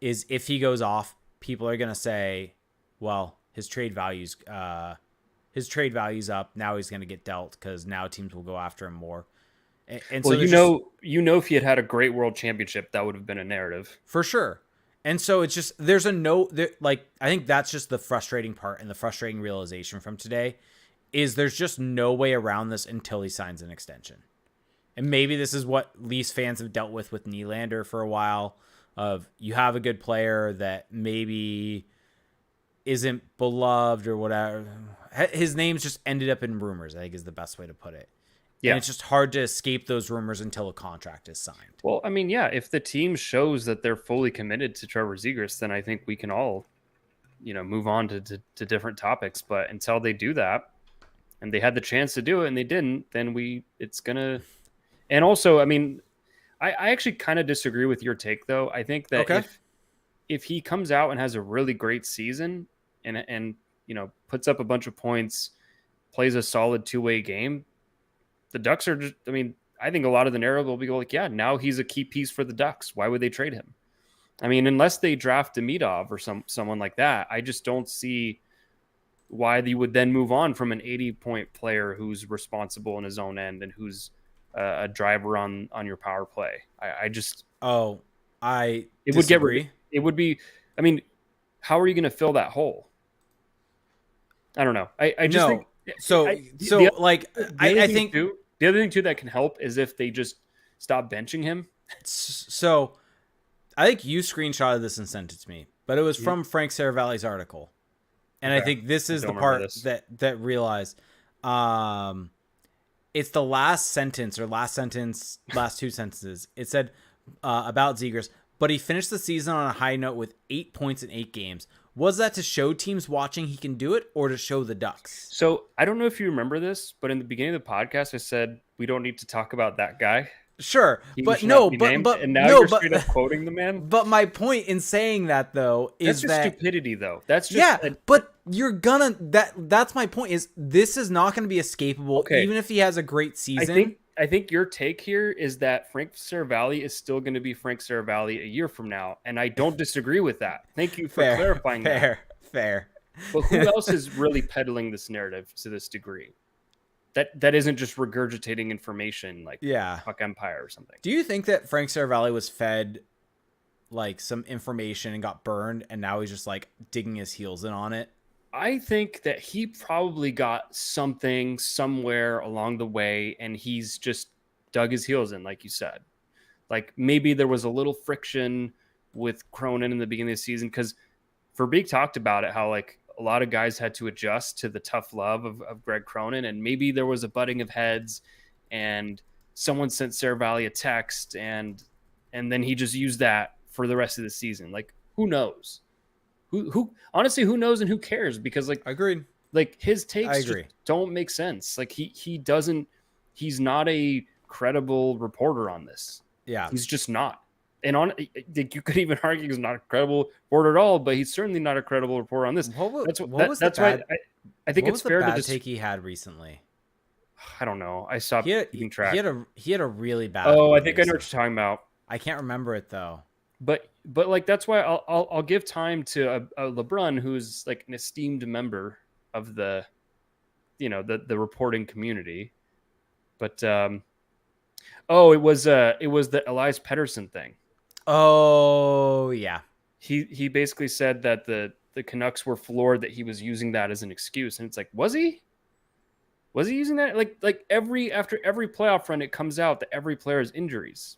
is if he goes off, people are going to say, well, his trade value's up. Now he's going to get dealt because now teams will go after him more. And Well, so if he had a great world championship, that would have been a narrative. for sure. And so it's just like I think that's just the frustrating part and the frustrating realization from today is there's just no way around this until he signs an extension. And maybe this is what Leafs fans have dealt with Nylander for a while. Of you have a good player that maybe isn't beloved or whatever. His name's just ended up in rumors, I think is the best way to put it. Yeah. And it's just hard to escape those rumors until a contract is signed. Well, I mean, yeah, if the team shows that they're fully committed to Trevor Zegras, then I think we can all, move on to different topics. But until they do that, and they had the chance to do it and they didn't, then it's gonna. And also, I mean, I actually kind of disagree with your take, though. I think that if he comes out and has a really great season and puts up a bunch of points, plays a solid two-way game, the Ducks are just. I mean, I think a lot of the narrative will be like, yeah, now he's a key piece for the Ducks. Why would they trade him? I mean, unless they draft Demidov or someone like that, I just don't see why they would then move on from an 80-point player who's responsible in his own end and who's a driver on your power play. I just I it disagree. would it would be. I mean, how are you going to fill that hole? I don't know. I just think so. I think the other thing too that can help is if they just stop benching him. So I think you screenshotted this and sent it to me, but it was from Frank Saravalli's article. And okay. I think this is the part that realized it's the last two sentences. It said about Zegras, but he finished the season on a high note with 8 points in 8 games. Was that to show teams watching he can do it or to show the Ducks? So I don't know if you remember this, but in the beginning of the podcast, I said we don't need to talk about that guy. Sure, and now you're straight up quoting the man. But my point in saying that though is that's just stupidity, though. That's just but you're gonna that's my point. Is this is not going to be escapable, even if he has a great season. I think your take here is that Frank Saravalli is still going to be Frank Saravalli a year from now, and I don't disagree with that. Thank you for clarifying that. Fair. But who else is really peddling this narrative to this degree? That isn't just regurgitating information like Puck Empire or something. Do you think that Frank Saravalli was fed like some information and got burned, and now he's just like digging his heels in on it? I think that he probably got something somewhere along the way, and he's just dug his heels in, like you said. Like maybe there was a little friction with Cronin in the beginning of the season because Verbeek talked about it, how like a lot of guys had to adjust to the tough love of Greg Cronin, and maybe there was a butting of heads, and someone sent Saravalli a text, and then he just used that for the rest of the season. Like who knows? Who honestly, who knows and who cares? Because like agreed, like his takes just don't make sense. Like he's not a credible reporter on this. Yeah, he's just not. And you could even argue he's not a credible reporter at all, but he's certainly not a credible reporter on this. That's why I think it's fair to just take he had recently. I don't know. I stopped keeping track. He had a really bad. Oh, I think I know what you're talking about. I can't remember it though. But like that's why I'll give time to a LeBron who's like an esteemed member of the the reporting community. But it was the Elias Pettersson thing. Oh yeah. He basically said that the Canucks were floored that he was using that as an excuse, and it's like, was he using that? Like after every playoff run, it comes out that every player has injuries.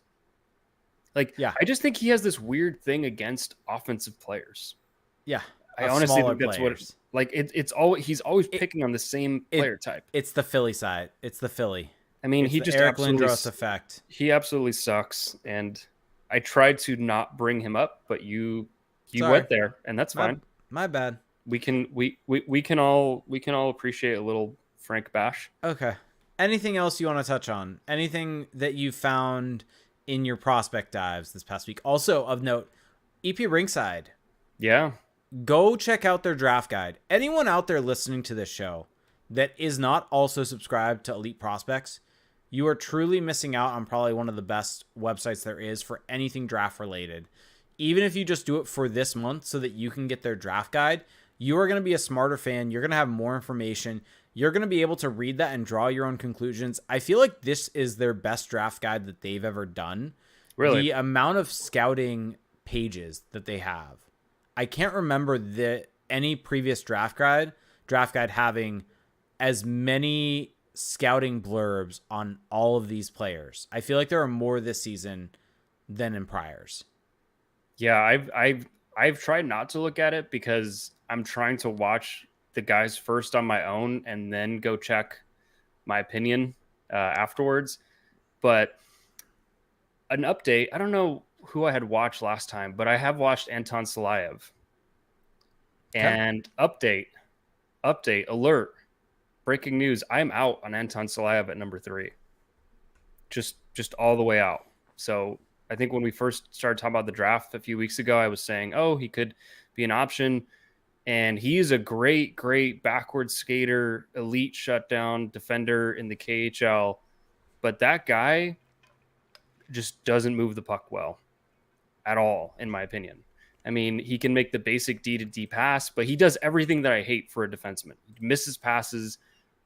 Like, Yeah. I just think he has this weird thing against offensive players. Yeah. I Of honestly smaller think that's what players. it's always he's always It, picking on the same it player type. it's the Philly side. It's the Philly. I mean, It's he the just Eric Lindros effect. he absolutely sucks, and I tried to not bring him up, but you Sorry. went there, and that's My fine. my bad. We can all appreciate a little Frank Bash. Okay. Anything else you want to touch on? Anything that you found in your prospect dives this past week? Also of note, EP Ringside. Yeah. Go check out their draft guide. Anyone out there listening to this show that is not also subscribed to Elite Prospects, you are truly missing out on probably one of the best websites there is for anything draft related. Even if you just do it for this month so that you can get their draft guide, you are going to be a smarter fan. You're going to have more information. You're going to be able to read that and draw your own conclusions. I feel like this is their best draft guide that they've ever done. Really? The amount of scouting pages that they have. I can't remember any previous draft guide having as many scouting blurbs on all of these players. I feel like there are more this season than in priors. Yeah, I've tried not to look at it because I'm trying to watch the guys first on my own and then go check my opinion afterwards. But an update, I don't know who I had watched last time, but I have watched Anton Salayev. And update, alert, breaking news. I'm out on Anton Salayev at number 3. Just all the way out. So I think when we first started talking about the draft a few weeks ago, I was saying, oh, he could be an option. And he's a great backward skater, elite shutdown defender in the KHL. But that guy just doesn't move the puck well at all, in my opinion. I mean, he can make the basic D to D pass, but he does everything that I hate for a defenseman. He misses passes,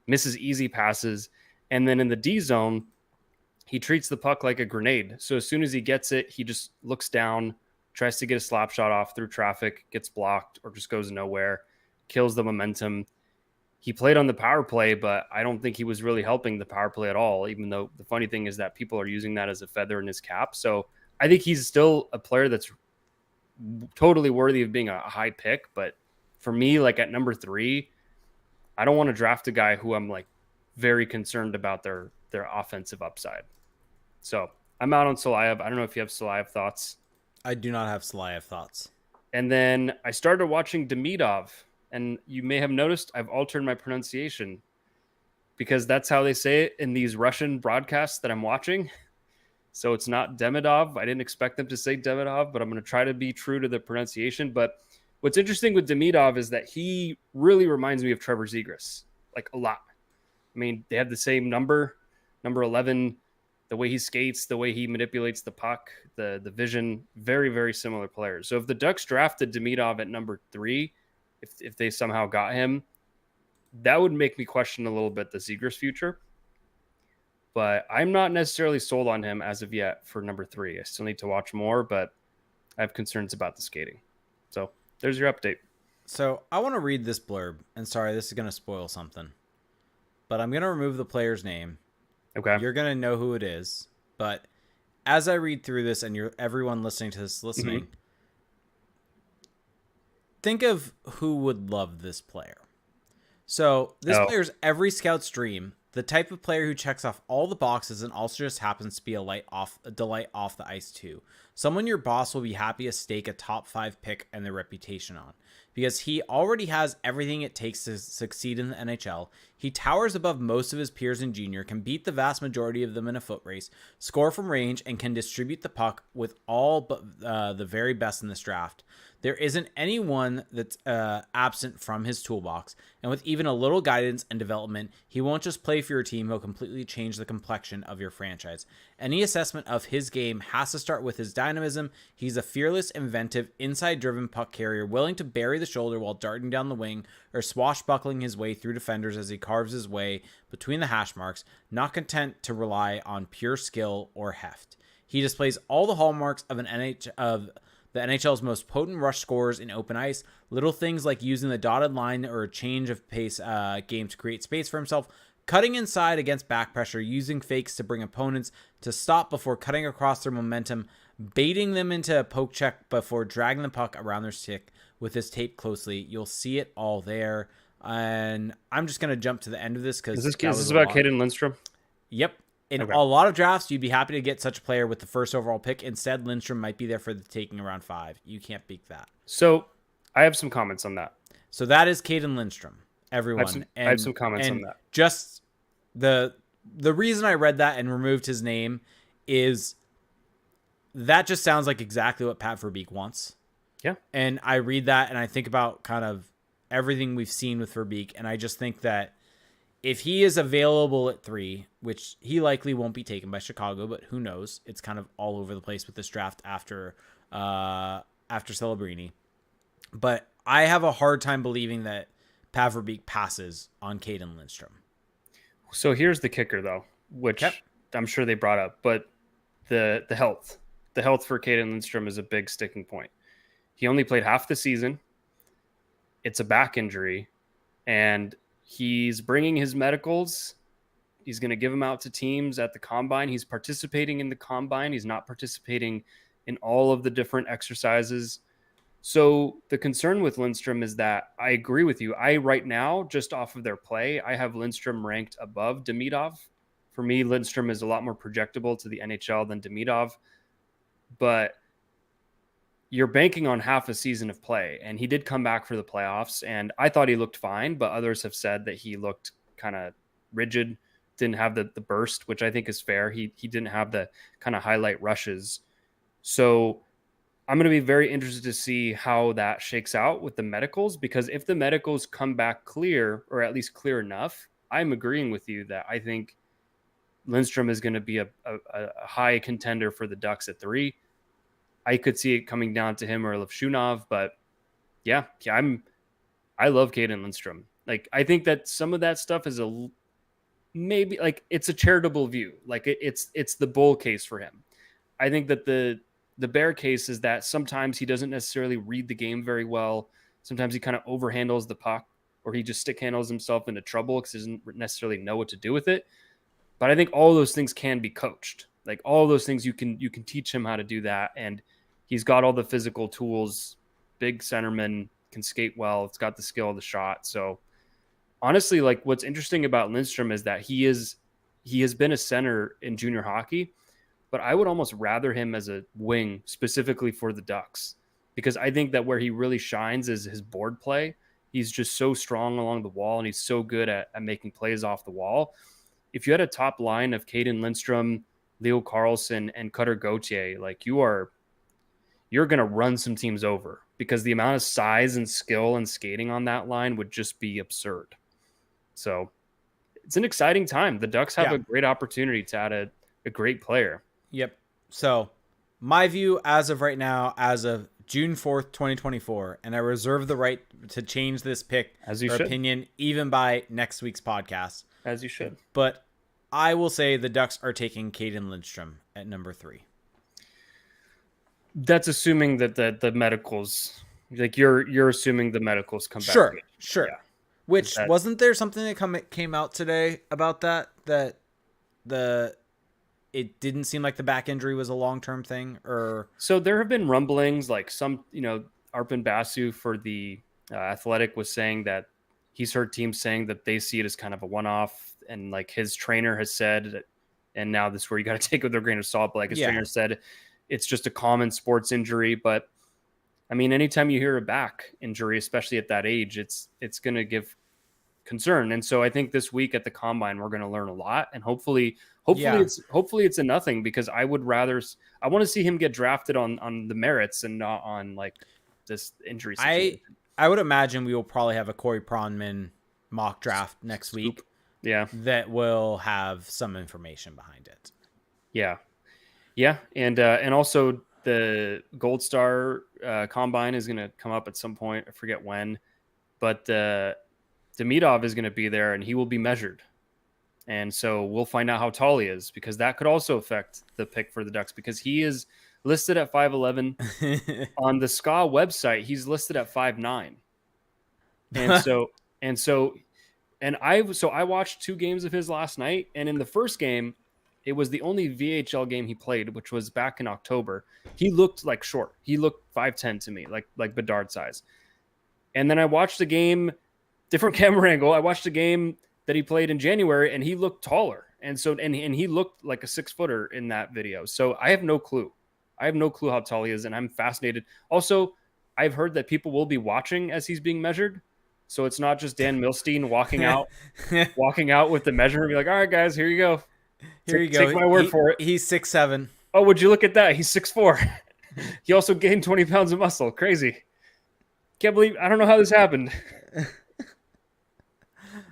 misses easy passes, and then in the D zone, he treats the puck like a grenade. So as soon as he gets it, he just looks down, tries to get a slap shot off through traffic, gets blocked, or just goes nowhere, kills the momentum. He played on the power play, but I don't think he was really helping the power play at all, even though the funny thing is that people are using that as a feather in his cap. So I think he's still a player that's totally worthy of being a high pick. But for me, like at number 3, I don't want to draft a guy who I'm like very concerned about their offensive upside. So I'm out on Salayev. I don't know if you have Salayev thoughts. I do not have Salayev thoughts. And then I started watching Demidov, and you may have noticed I've altered my pronunciation because that's how they say it in these Russian broadcasts that I'm watching. So it's not Demidov. I didn't expect them to say Demidov, but I'm going to try to be true to the pronunciation. But what's interesting with Demidov is that he really reminds me of Trevor Zegras, like a lot. I mean, they have the same number 11, the way he skates, the way he manipulates the puck, the vision, very, very similar players. So if the Ducks drafted Demidov at number 3, if they somehow got him, that would make me question a little bit the Zegras future. But I'm not necessarily sold on him as of yet for number 3. I still need to watch more, but I have concerns about the skating. So there's your update. So I want to read this blurb, and sorry, this is going to spoil something, but I'm going to remove the player's name. Okay. You're going to know who it is, but as I read through this and everyone listening to this think of who would love this player. So this player's every scout's dream, the type of player who checks off all the boxes and also just happens to be a delight off the ice too. Someone your boss will be happy to stake a top 5 pick and their reputation on. Because he already has everything it takes to succeed in the NHL. He towers above most of his peers in junior, can beat the vast majority of them in a foot race, score from range, and can distribute the puck with all but the very best in this draft. There isn't anyone that's absent from his toolbox, and with even a little guidance and development, he won't just play for your team, he'll completely change the complexion of your franchise. Any assessment of his game has to start with his dynamism. He's a fearless, inventive, inside-driven puck carrier, willing to bury the shoulder while darting down the wing or swashbuckling his way through defenders as he carves his way between the hash marks, not content to rely on pure skill or heft. He displays all the hallmarks of the NHL's most potent rush scorers in open ice. Little things like using the dotted line or a change of pace game to create space for himself, cutting inside against back pressure, using fakes to bring opponents to stop before cutting across their momentum, baiting them into a poke check before dragging the puck around their stick with his tape closely. You'll see it all there. And I'm just going to jump to the end of this Is because this that is was this a about lot. Caden Lindstrom? Yep. In Okay. a lot of drafts, you'd be happy to get such a player with the first overall pick. Instead, Lindstrom might be there for the taking around 5. You can't beat that. So I have some comments on that. So that is Caden Lindstrom, everyone. I have some comments on that. Just the reason I read that and removed his name is that just sounds like exactly what Pat Verbeek wants. Yeah. And I read that and I think about kind of everything we've seen with Verbeek, and I just think that if he is available at 3, which he likely won't be taken by Chicago, but who knows? It's kind of all over the place with this draft after Celebrini. But I have a hard time believing that Pat Verbeek passes on Caden Lindstrom. So here's the kicker, though, which I'm sure they brought up, but the health for Caden Lindstrom is a big sticking point. He only played half the season. It's a back injury, and he's bringing his medicals. He's going to give them out to teams at the combine. He's participating in the combine. He's not participating in all of the different exercises. So the concern with Lindstrom is that I agree with you. Right now, just off of their play, I have Lindstrom ranked above Demidov. For me, Lindstrom is a lot more projectable to the NHL than Demidov. But you're banking on half a season of play, and he did come back for the playoffs, and I thought he looked fine, but others have said that he looked kind of rigid, didn't have the burst, which I think is fair. He didn't have the kind of highlight rushes. So I'm going to be very interested to see how that shakes out with the medicals, because if the medicals come back clear, or at least clear enough, I'm agreeing with you that I think Lindstrom is going to be a high contender for the Ducks at 3. I could see it coming down to him or Levshunov, but yeah, I love Caden Lindstrom. Like, I think that some of that stuff is maybe like it's a charitable view. Like it's the bull case for him. I think that the bear case is that sometimes he doesn't necessarily read the game very well. Sometimes he kind of overhandles the puck, or he just stick handles himself into trouble because he doesn't necessarily know what to do with it. But I think all those things can be coached. Like, all those things you can teach him how to do that. And he's got all the physical tools. Big centerman, can skate well. It's got the skill of the shot. So honestly, like, what's interesting about Lindstrom is that he has been a center in junior hockey, but I would almost rather him as a wing specifically for the Ducks, because I think that where he really shines is his board play. He's just so strong along the wall, and he's so good at making plays off the wall. If you had a top line of Caden Lindstrom, Leo Carlson, and Cutter Gauthier, like, you're going to run some teams over, because the amount of size and skill and skating on that line would just be absurd. So it's an exciting time. The Ducks have a great opportunity to add a great player. Yep. So my view as of right now, as of June 4th, 2024, and I reserve the right to change this pick or opinion even by next week's podcast. As you should. But I will say the Ducks are taking Caden Lindstrom at number 3. That's assuming that the medicals, like, you're assuming the medicals come back. Sure. Yeah. Which, wasn't there something that came out today about that it didn't seem like the back injury was a long-term thing? Or so there have been rumblings, like some, Arpin Basu for the Athletic was saying that he's heard teams saying that they see it as kind of a one-off, and like his trainer has said, and now this is where you got to take it with a grain of salt, but like his trainer said, it's just a common sports injury. But I mean, anytime you hear a back injury, especially at that age, it's going to give concern. And so I think this week at the combine, we're going to learn a lot, and hopefully it's a nothing, because I want to see him get drafted on the merits and not on like this injury situation. I would imagine we will probably have a Corey Pronman mock draft next week. Yeah. That will have some information behind it. Yeah. Yeah. And also the Gold Star combine is going to come up at some point. I forget when, but Demidov is going to be there, and he will be measured. And so we'll find out how tall he is, because that could also affect the pick for the Ducks, because he is listed at 5'11". On the SCA website, he's listed at 5'9". And I watched 2 games of his last night, and in the first game, it was the only VHL game he played, which was back in October. He looked like short. He looked 5'10" to me, like Bedard size. And then I watched the game, different camera angle. I watched the game that he played in January, and he looked taller. And so, and he looked like a 6-footer in that video. So I have no clue. I have no clue how tall he is, and I'm fascinated. Also, I've heard that people will be watching as he's being measured. So it's not just Dan Milstein walking out with the measure and be like, all right, guys, here you go. Here you go. Take my word for it. He's 6'7". Oh, would you look at that? He's 6'4". He also gained 20 pounds of muscle. Crazy. Can't believe, I don't know how this happened.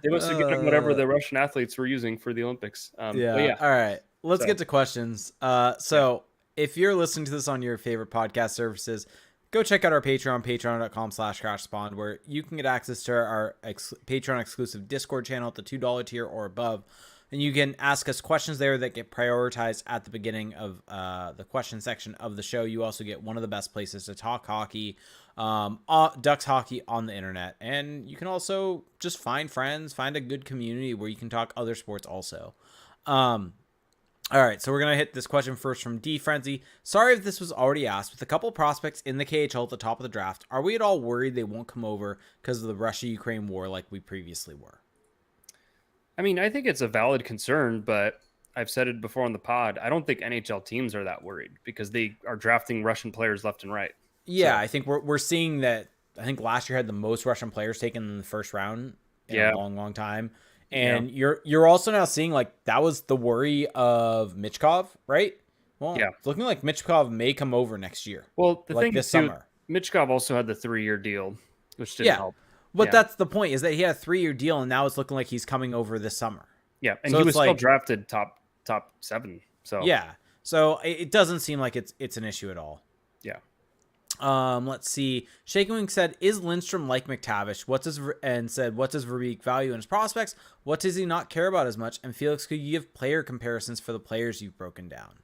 They must have given him whatever the Russian athletes were using for the Olympics. Yeah. All right. Let's get to questions. If you're listening to this on your favorite podcast services, go check out our Patreon, patreon.com/crashspawn, where you can get access to our Patreon exclusive Discord channel at the $2 tier or above. And you can ask us questions there that get prioritized at the beginning of the question section of the show. You also get one of the best places to talk hockey, Ducks hockey on the internet. And you can also just find friends, find a good community where you can talk other sports also. All right, so we're going to hit this question first from D Frenzy. Sorry if this was already asked. With a couple prospects in the KHL at the top of the draft, are we at all worried they won't come over because of the Russia-Ukraine war like we previously were? I mean, I think it's a valid concern, but I've said it before on the pod. I don't think NHL teams are that worried because they are drafting Russian players left and right. Yeah, so I think we're seeing that. I think last year had the most Russian players taken in the first round in a long time. And you're also now seeing like that was the worry of Michkov, right? Well, it's looking like Michkov may come over next year. Well, the thing this is, summer. Michkov also had the 3-year deal, which didn't help. But that's the point, is that he had a 3-year deal, and now it's looking like he's coming over this summer. Yeah, and so he was still drafted top 7. So so it doesn't seem like it's an issue at all. Yeah. Let's see. Shaken Wing said, "Is Lindstrom like McTavish? What's his Verbeek value in his prospects? What does he not care about as much?" And Felix, could you give player comparisons for the players you've broken down?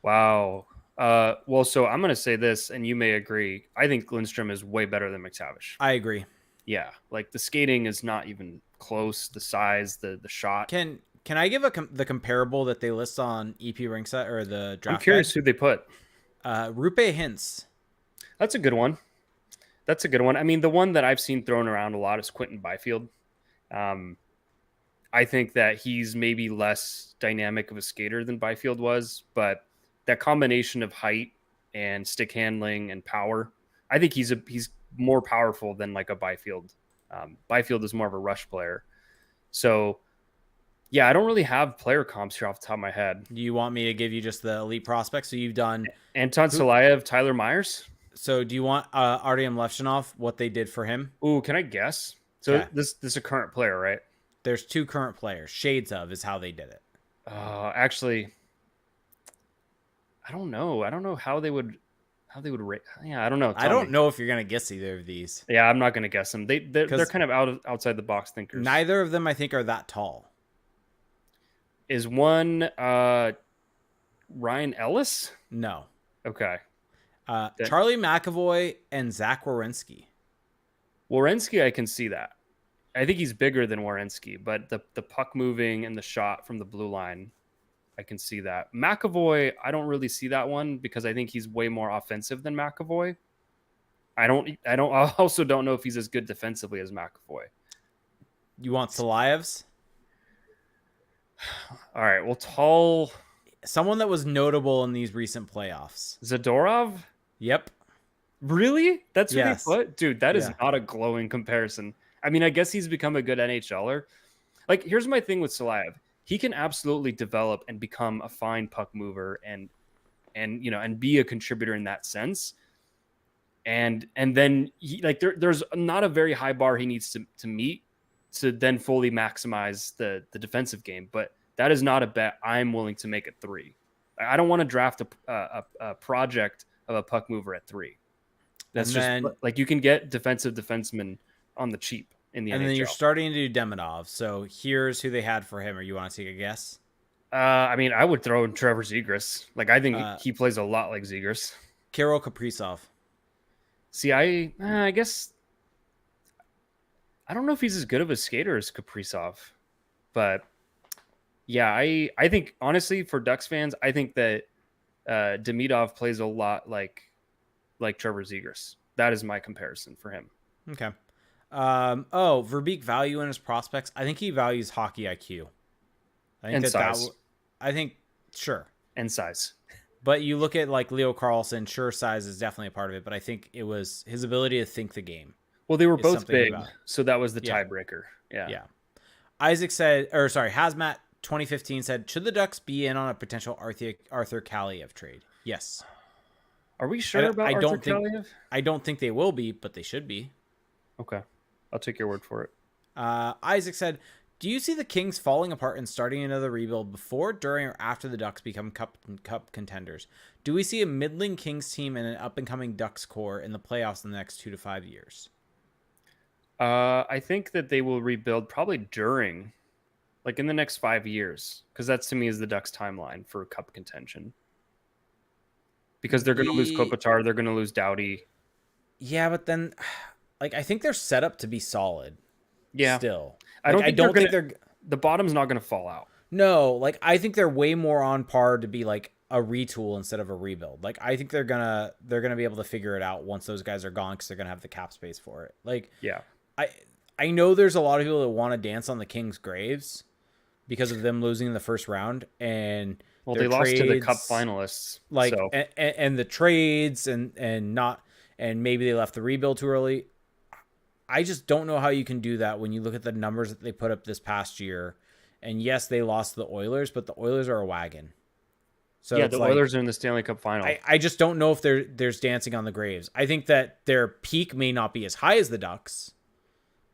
Wow. Well, so I'm going to say this, and you may agree. I think Lindstrom is way better than McTavish. I agree. Yeah, like the skating is not even close. The size, the shot. Can I give the comparable that they list on EP Ringset or the draft? I'm curious who they put. Rupe Hintz. That's a good one. I mean, the one that I've seen thrown around a lot is Quentin Byfield. I think that he's maybe less dynamic of a skater than Byfield was, but that combination of height and stick handling and power, I think he's more powerful than like a Byfield. Byfield is more of a rush player. So, yeah, I don't really have player comps here off the top of my head. Do you want me to give you just the elite prospects? So you've done Anton Salayev, Tyler Myers. So do you want Artyom Levshinov, what they did for him? Ooh, can I guess? So this is a current player, right? There's 2 current players. Shades of is how they did it. Actually, I don't know. I don't know how they would rate. Yeah, I don't know. I don't know if you're gonna guess either of these. Yeah, I'm not gonna guess them. They're kind of outside the box thinkers. Neither of them, I think, are that tall. Is one Ryan Ellis? No. Okay. Charlie McAvoy and Zach Werenski. Werenski, I can see that. I think he's bigger than Werenski, but the puck moving and the shot from the blue line, I can see that. McAvoy, I don't really see that one because I think he's way more offensive than McAvoy. I also don't know if he's as good defensively as McAvoy. You want Salayev's? All right. Well, tall. Someone that was notable in these recent playoffs. Zadorov? Yep. Really? That's who they put? Dude, that is Yeah. not a glowing comparison. I mean, I guess he's become a good NHLer. Like, here's my thing with Salayev. He can absolutely develop and become a fine puck mover and be a contributor in that sense. And then there's not a very high bar he needs to meet to then fully maximize the defensive game. But that is not a bet I'm willing to make at 3. I don't want to draft a project of a puck mover at 3. That's like you can get defensive defensemen on the cheap in the NHL. And then you're starting to do Demidov. So here's who they had for him. Or you want to take a guess? I mean, I would throw in Trevor Zegras. Like, I think he plays a lot like Zegras. Kirill Kaprizov. See, I guess I don't know if he's as good of a skater as Kaprizov, but Yeah, I think honestly for Ducks fans, I think that Demidov plays a lot like Trevor Zegras. That is my comparison for him. Okay. Verbeek value in his prospects. I think he values hockey IQ. I think And that size. I think sure. And size. But you look at like Leo Carlson, sure size is definitely a part of it, but I think it was his ability to think the game Well, they were is both something big, about. so that was the Yeah. tiebreaker. Yeah. Yeah. Isaac said, or sorry, Hazmat 2015 said, should the Ducks be in on a potential Arthur Kaliev trade? Yes. Are we sure about I Arthur don't think Kaliev? I don't think they will be, but they should be. Okay. I'll take your word for it. Isaac said, do you see the Kings falling apart and starting another rebuild before, during, or after the Ducks become cup contenders? Do we see a middling Kings team and an up-and-coming Ducks core in the playoffs in the next 2 to 5 years? I think that they will rebuild probably during, like in the next 5 years, because that's to me is the Ducks timeline for cup contention. Because they're going to lose Kopitar, they're going to lose Doughty. Yeah, but then, like, I think they're set up to be solid. Yeah. Still, I like, don't think they're the bottom's not going to fall out. No, like I think they're way more on par to be like a retool instead of a rebuild. Like I think they're gonna be able to figure it out once those guys are gone because they're gonna have the cap space for it. Like Yeah. I know there's a lot of people that want to dance on the Kings' graves because of them losing in the first round and Well, their they lost to the trades, cup finalists. like So and the trades and not and maybe they left the rebuild too early. I just don't know how you can do that when you look at the numbers that they put up this past year. And yes, they lost to the Oilers, but the Oilers are a wagon. So yeah, it's the like, Oilers are in the Stanley Cup final. I just don't know if there's dancing on the graves. I think that their peak may not be as high as the Ducks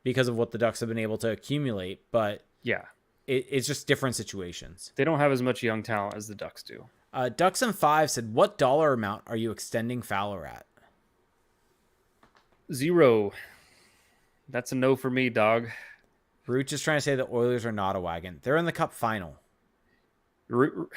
because of what the Ducks have been able to accumulate, but yeah. It's just different situations. They don't have as much young talent as the Ducks do. Ducks and 5 said, what dollar amount are you extending Fowler at? 0. That's a no for me, dog. Root is trying to say the Oilers are not a wagon. They're in the Cup final. Root.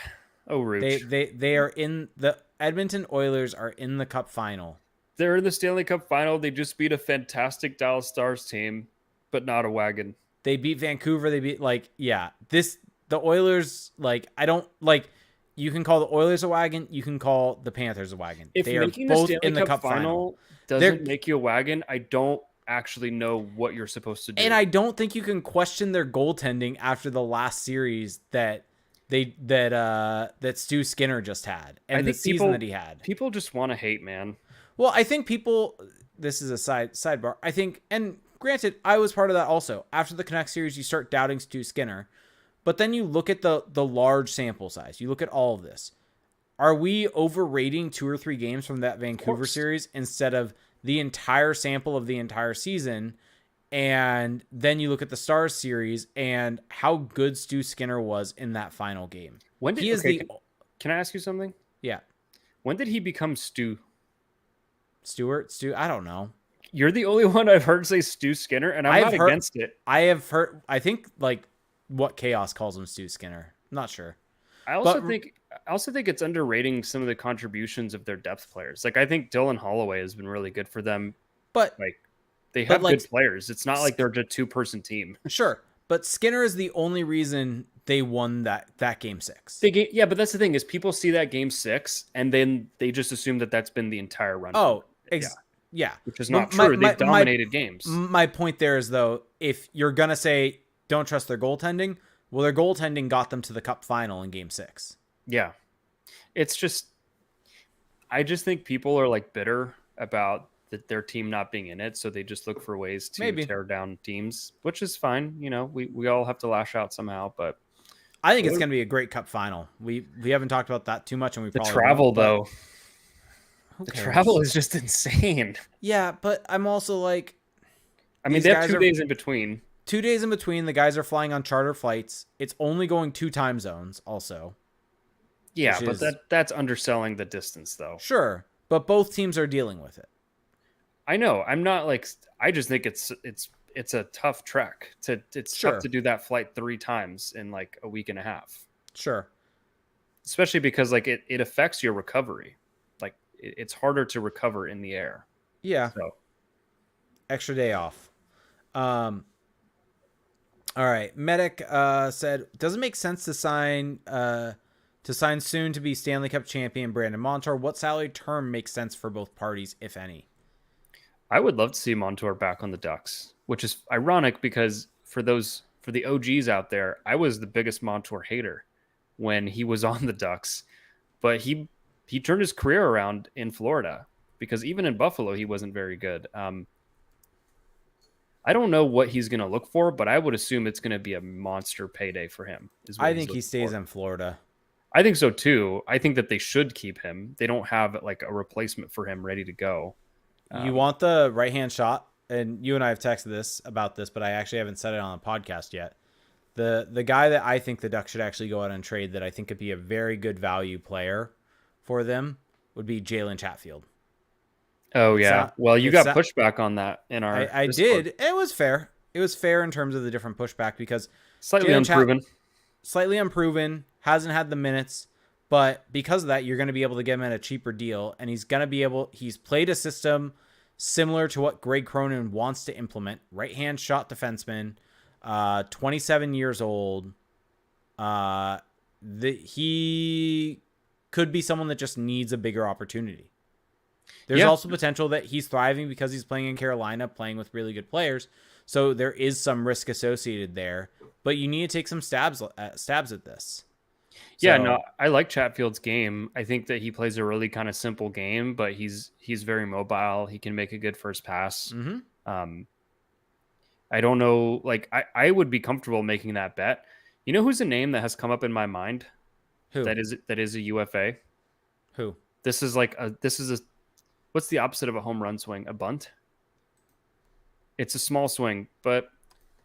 They are in the Edmonton Oilers are in the Cup final. They're in the Stanley Cup final. They just beat a fantastic Dallas Stars team, but not a wagon. They beat Vancouver. They beat the Oilers. Like I don't like. You can call the Oilers a wagon. You can call the Panthers a wagon. If they making are both the Stanley in the Cup final doesn't make you a wagon, I don't actually know what you're supposed to do. And I don't think you can question their goaltending after the last series that Stu Skinner just had and the season that he had. People just want to hate, man. Well, I think people. This is a sidebar. I think, and granted, I was part of that also. After the Canucks series, you start doubting Stu Skinner, but then you look at the large sample size. You look at all of this. Are we overrating 2 or 3 games from that Vancouver series instead of the entire sample of the entire season? And then you look at the Stars series and how good Stu Skinner was in that final game. Can I ask you something? Yeah. When did he become Stu? Stu, I don't know. You're the only one I've heard say Stu Skinner, and I'm not against it. I have heard, I think like what Chaos calls him Stu Skinner. I'm not sure. I also think it's underrating some of the contributions of their depth players. Like I think Dylan Holloway has been really good for them. But like they have good players. It's not like they're a 2-person team. Sure. But Skinner is the only reason they won that game 6. Yeah, but that's the thing is people see that game 6 and then they just assume that that's been the entire run. Oh, yeah. Which is not true. They've dominated games. My point there is though, if you're going to say don't trust their goaltending, well, their goaltending got them to the Cup final in game 6. Yeah. It's just, I just think people are like bitter about their team not being in it. So they just look for ways to tear down teams, which is fine. You know, we all have to lash out somehow, but I think it's going to be a great Cup final. We haven't talked about that too much. And the travel though, the travel is just insane. Yeah. But I'm also like, I mean, they have 2 days in between. 2 days in between. The guys are flying on charter flights. It's only going 2 time zones also. Yeah, but that's underselling the distance though. Sure. But both teams are dealing with it. I know. I'm not like, I just think it's a tough trek it's tough to do that flight 3 times in like a week and a half. Sure. Especially because like it affects your recovery. Like it's harder to recover in the air. Yeah. So extra day off. All right. Medic said, does it make sense to sign soon to be Stanley Cup champion Brandon Montour? What salary term makes sense for both parties, if any? I would love to see Montour back on the Ducks, which is ironic because for the OGs out there, I was the biggest Montour hater when he was on the Ducks, but he turned his career around in Florida because even in Buffalo he wasn't very good. I don't know what he's going to look for, but I would assume it's going to be a monster payday for him. Is what I he's think he looking stays for. in Florida. I think so too. I think that they should keep him. They don't have like a replacement for him ready to go. You want the right hand shot, and you and I have texted about this, but I actually haven't said it on the podcast yet. The guy that I think the Ducks should actually go out and trade that I think could be a very good value player for them would be Jalen Chatfield. Oh It's yeah. not, Well, you it's got not, pushback on that in our I Discord. did. It was fair. It was fair in terms of the different pushback because Slightly Jalen unproven. slightly unproven, hasn't had the minutes, but because of that, you're going to be able to get him at a cheaper deal, and he's played a system similar to what Greg Cronin wants to implement. Right-hand shot defenseman, 27 years old. He could be someone that just needs a bigger opportunity. There's also potential that he's thriving because he's playing in Carolina, playing with really good players. So there is some risk associated there, but you need to take some stabs at this. Yeah, no, I like Chatfield's game. I think that he plays a really kind of simple game, but he's very mobile. He can make a good first pass. Mm-hmm. I don't know, like I would be comfortable making that bet. You know who's a name that has come up in my mind? Who? That is a UFA. Who? This is a what's the opposite of a home run swing? A bunt? It's a small swing, but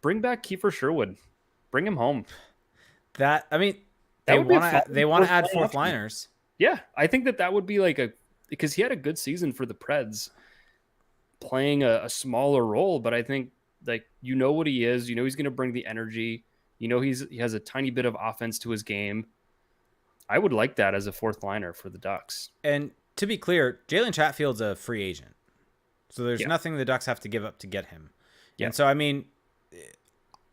bring back Kiefer Sherwood. Bring him home. They That would be they want to add fourth liners. Yeah, I think that would be because he had a good season for the Preds, playing a smaller role, but I think like what he is, he's going to bring the energy, he has a tiny bit of offense to his game. I would like that as a fourth liner for the Ducks. And to be clear, Jalen Chatfield's a free agent, so there's nothing the Ducks have to give up to get him. Yeah. And so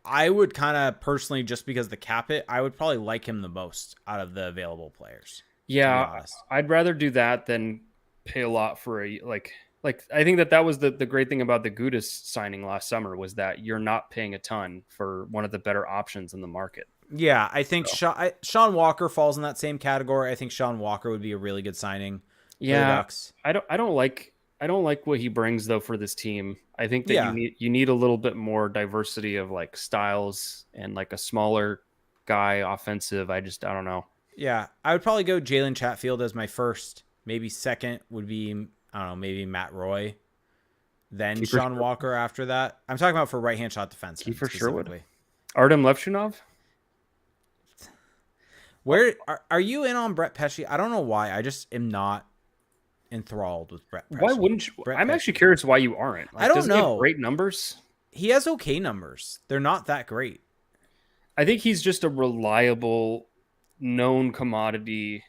I would kind of personally, just because the cap hit, I would probably like him the most out of the available players. Yeah, I'd rather do that than pay a lot for like I think that was the great thing about the Gudis signing last summer was that you're not paying a ton for one of the better options in the market. Yeah, I think Sean Walker falls in that same category. I think Sean Walker would be a really good signing. Yeah, for the Ducks. I don't like what he brings though for this team. I think that you need a little bit more diversity of like styles and like a smaller guy offensive. I don't know. Yeah, I would probably go Jalen Chatfield as my first. Maybe second would be, I don't know, maybe Matt Roy. Then Sean Walker after that. I'm talking about for right-hand shot defense. Kiefer Sherwood. Artem Levshunov? Where are you in on Brett Pesce? I don't know why. I just am not enthralled with Brett Pesce. Why wouldn't you? I'm actually curious why you aren't. I don't know. He have great numbers? He has okay numbers. They're not that great. I think he's just a reliable, known commodity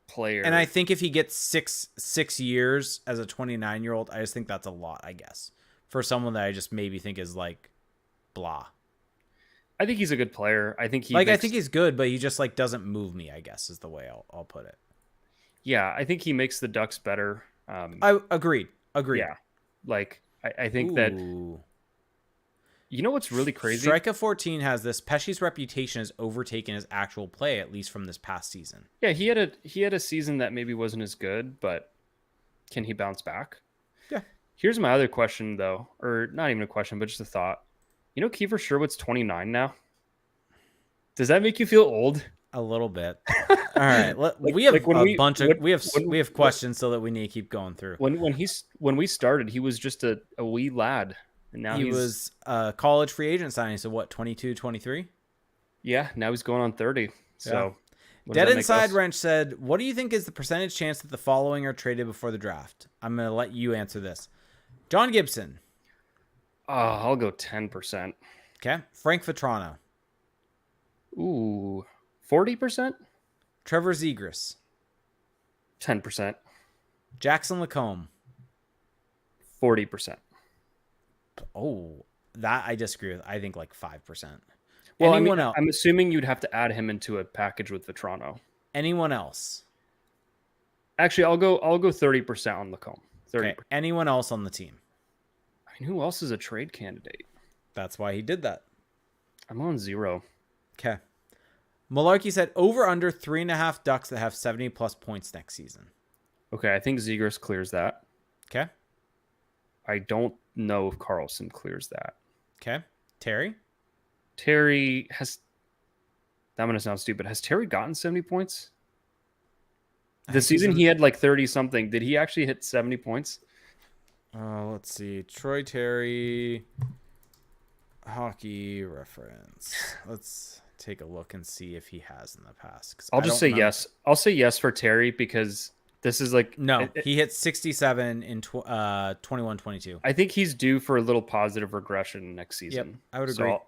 player. And I think if he gets six years as a 29-year-old, I just think that's a lot, I guess, for someone that I just maybe think is like blah. I think he's a good player. I think I think he's good, but he just like doesn't move me, I guess is the way I'll put it. Yeah, I think he makes the Ducks better. I agreed. Yeah, like I think that. You know what's really crazy? Strika 14 has this. Pesce's reputation has overtaken his actual play, at least from this past season. Yeah, he had a season that maybe wasn't as good, but can he bounce back? Yeah. Here's my other question, though, or not even a question, but just a thought. You know, Kiefer Sherwood's 29 now. Does that make you feel old? A little bit. All right, we have we have questions so that we need to keep going through. When we started, he was just a wee lad. And now he was a college free agent signing. So what, 22, 23? Yeah, now he's going on 30. So Dead Inside Wrench said, what do you think is the percentage chance that the following are traded before the draft? I'm going to let you answer this. John Gibson. I'll go 10%. Okay. Frank Vetrano. Ooh, 40%? Trevor Zegras. 10%. Jackson Lacombe. 40%. Oh, that I disagree with. I think like 5%. Well, Anyone else? I'm assuming you'd have to add him into a package with Vetrano. Anyone else? Actually, I'll go 30% on Lacombe. 30%. Okay. Anyone else on the team? I mean, who else is a trade candidate? That's why he did that. I'm on 0. Okay. Malarkey said over under 3.5 Ducks that have 70+ points next season. Okay, I think Zegras clears that. Okay. I don't know if Carlson clears that. Okay. Terry? Terry has... I'm going to sound stupid. Has Terry gotten 70 points? The season he had like 30-something. Did he actually hit 70 points? Let's see. Troy Terry... Hockey reference. Let's take a look and see if he has in the past. I'll just say yes. I'll say yes for Terry because this is like... No, he hit 67 in 21-22. I think he's due for a little positive regression next season. Yep, I would agree. So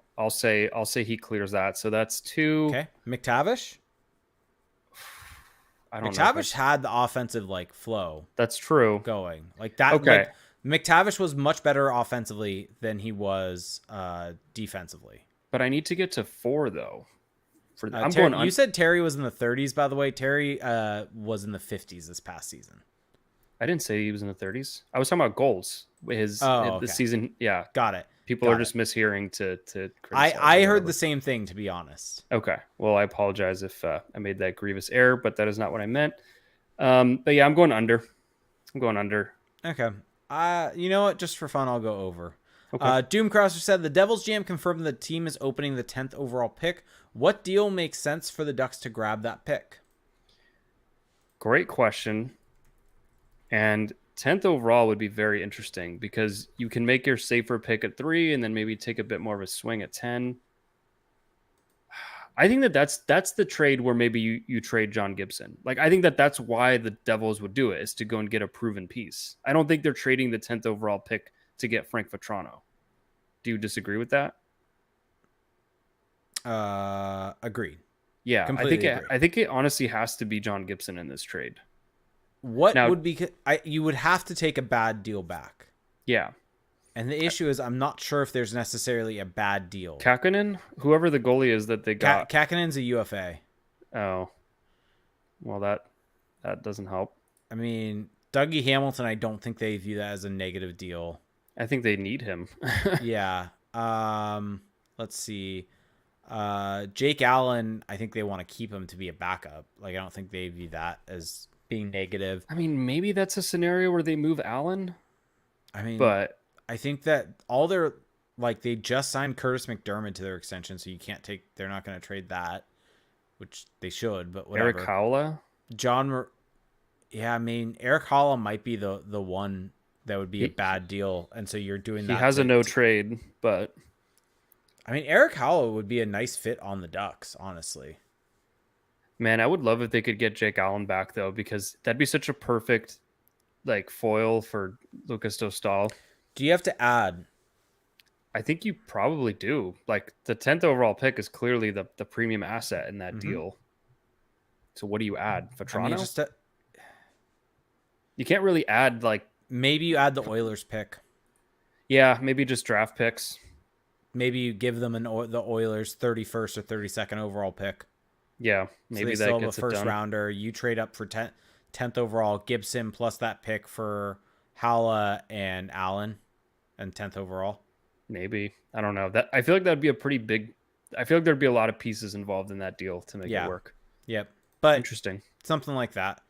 I'll say he clears that. So that's 2. Okay. McTavish? I don't know. McTavish had the offensive like flow. That's true. Going. Like that. Okay. Like, McTavish was much better offensively than he was defensively. But I need to get to 4 though. I'm going. You said Terry was in the 30s, by the way. Terry was in the 50s this past season. I didn't say he was in the 30s. I was talking about goals. The season. Yeah, got it. People are just mishearing to criticize. I heard the same thing, to be honest. Okay. Well, I apologize if I made that grievous error, but that is not what I meant. But yeah, I'm going under. Okay. You know what? Just for fun, I'll go over. Okay. Doom Crosser said the Devils GM confirmed the team is opening the 10th overall pick. What deal makes sense for the Ducks to grab that pick? Great question. And 10th overall would be very interesting because you can make your safer pick at 3 and then maybe take a bit more of a swing at 10. I think that's the trade where maybe you trade John Gibson. Like, I think that's why the Devils would do it, is to go and get a proven piece. I don't think they're trading the 10th overall pick to get Frank Vetrano. Do you disagree with that? Agreed. Yeah, Completely agree. I think it honestly has to be John Gibson in this trade. You would have to take a bad deal back. Yeah. And the issue is I'm not sure if there's necessarily a bad deal. Kakkonen? Whoever the goalie is that they got. Kakkonen's a UFA. Oh. Well, that doesn't help. I mean, Dougie Hamilton, I don't think they view that as a negative deal. I think they need him. Yeah. Let's see. Jake Allen, I think they want to keep him to be a backup. Like, I don't think they view that as being negative. I mean, maybe that's a scenario where they move Allen. I mean, but I think that they just signed Curtis McDermott to their extension, so they're not going to trade that, which they should, but whatever. Eric Howla? Yeah, I mean, Eric Howla might be the one that would be a bad deal, and so you're doing that. He has a no trade, but I mean, Eric Howla would be a nice fit on the Ducks, honestly. Man, I would love if they could get Jake Allen back, though, because that'd be such a perfect foil for Lucas Dostal. Do you have to add? I think you probably do. Like, the 10th overall pick is clearly the premium asset in that deal. So what do you add? Vetrano? I mean, you can't really add, maybe you add the Oilers pick. Yeah, maybe just draft picks. Maybe you give them the Oilers 31st or 32nd overall pick. Yeah, maybe so that gets gets a first it done. rounder. You trade up for 10th overall, Gibson plus that pick for Howla and Allen, and 10th overall. Maybe. I don't know. I feel like that'd be a pretty big. I feel like there'd be a lot of pieces involved in that deal to make it work. Yep. But interesting. Something like that.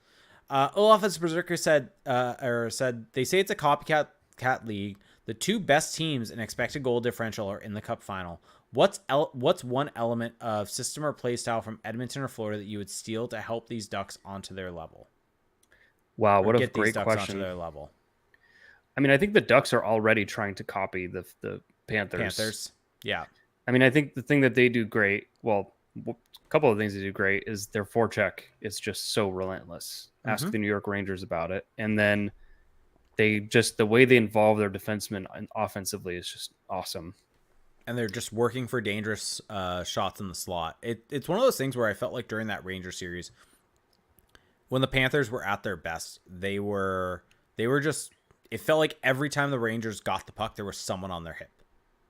Olaf as Berserker said they say it's a copycat league. The 2 best teams in expected goal differential are in the Cup final. What's one element of system or play style from Edmonton or Florida that you would steal to help these Ducks onto their level? Wow, what a great these Ducks question. Onto their level. I mean, I think the Ducks are already trying to copy the Panthers. Yeah. I mean, I think the thing that they do great, well, a couple of things they do great is their forecheck is just so relentless. Ask the New York Rangers about it. And then the way they involve their defensemen offensively is just awesome. And they're just working for dangerous shots in the slot. It's one of those things where I felt like during that Ranger series, when the Panthers were at their best, they were just, it felt like every time the Rangers got the puck, there was someone on their hip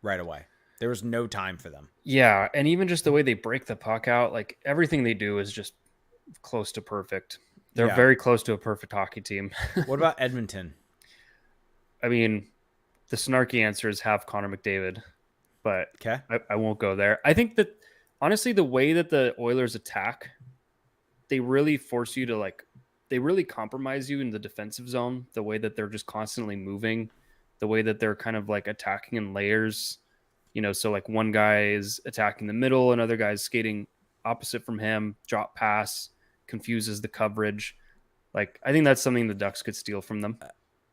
right away. There was no time for them. Yeah, and even just the way they break the puck out, like everything they do is just close to perfect. They're Yeah. very close to a perfect hockey team. What about Edmonton? I mean, the snarky answer is half Connor McDavid, but Okay. I won't go there. I think that honestly, the way that the Oilers attack, they really force you to they really compromise you in the defensive zone. The way that they're just constantly moving, the way that they're kind of like attacking in layers. So like one guy is attacking the middle, another guy's skating opposite from him, drop pass, confuses the coverage. Like, I think that's something the Ducks could steal from them.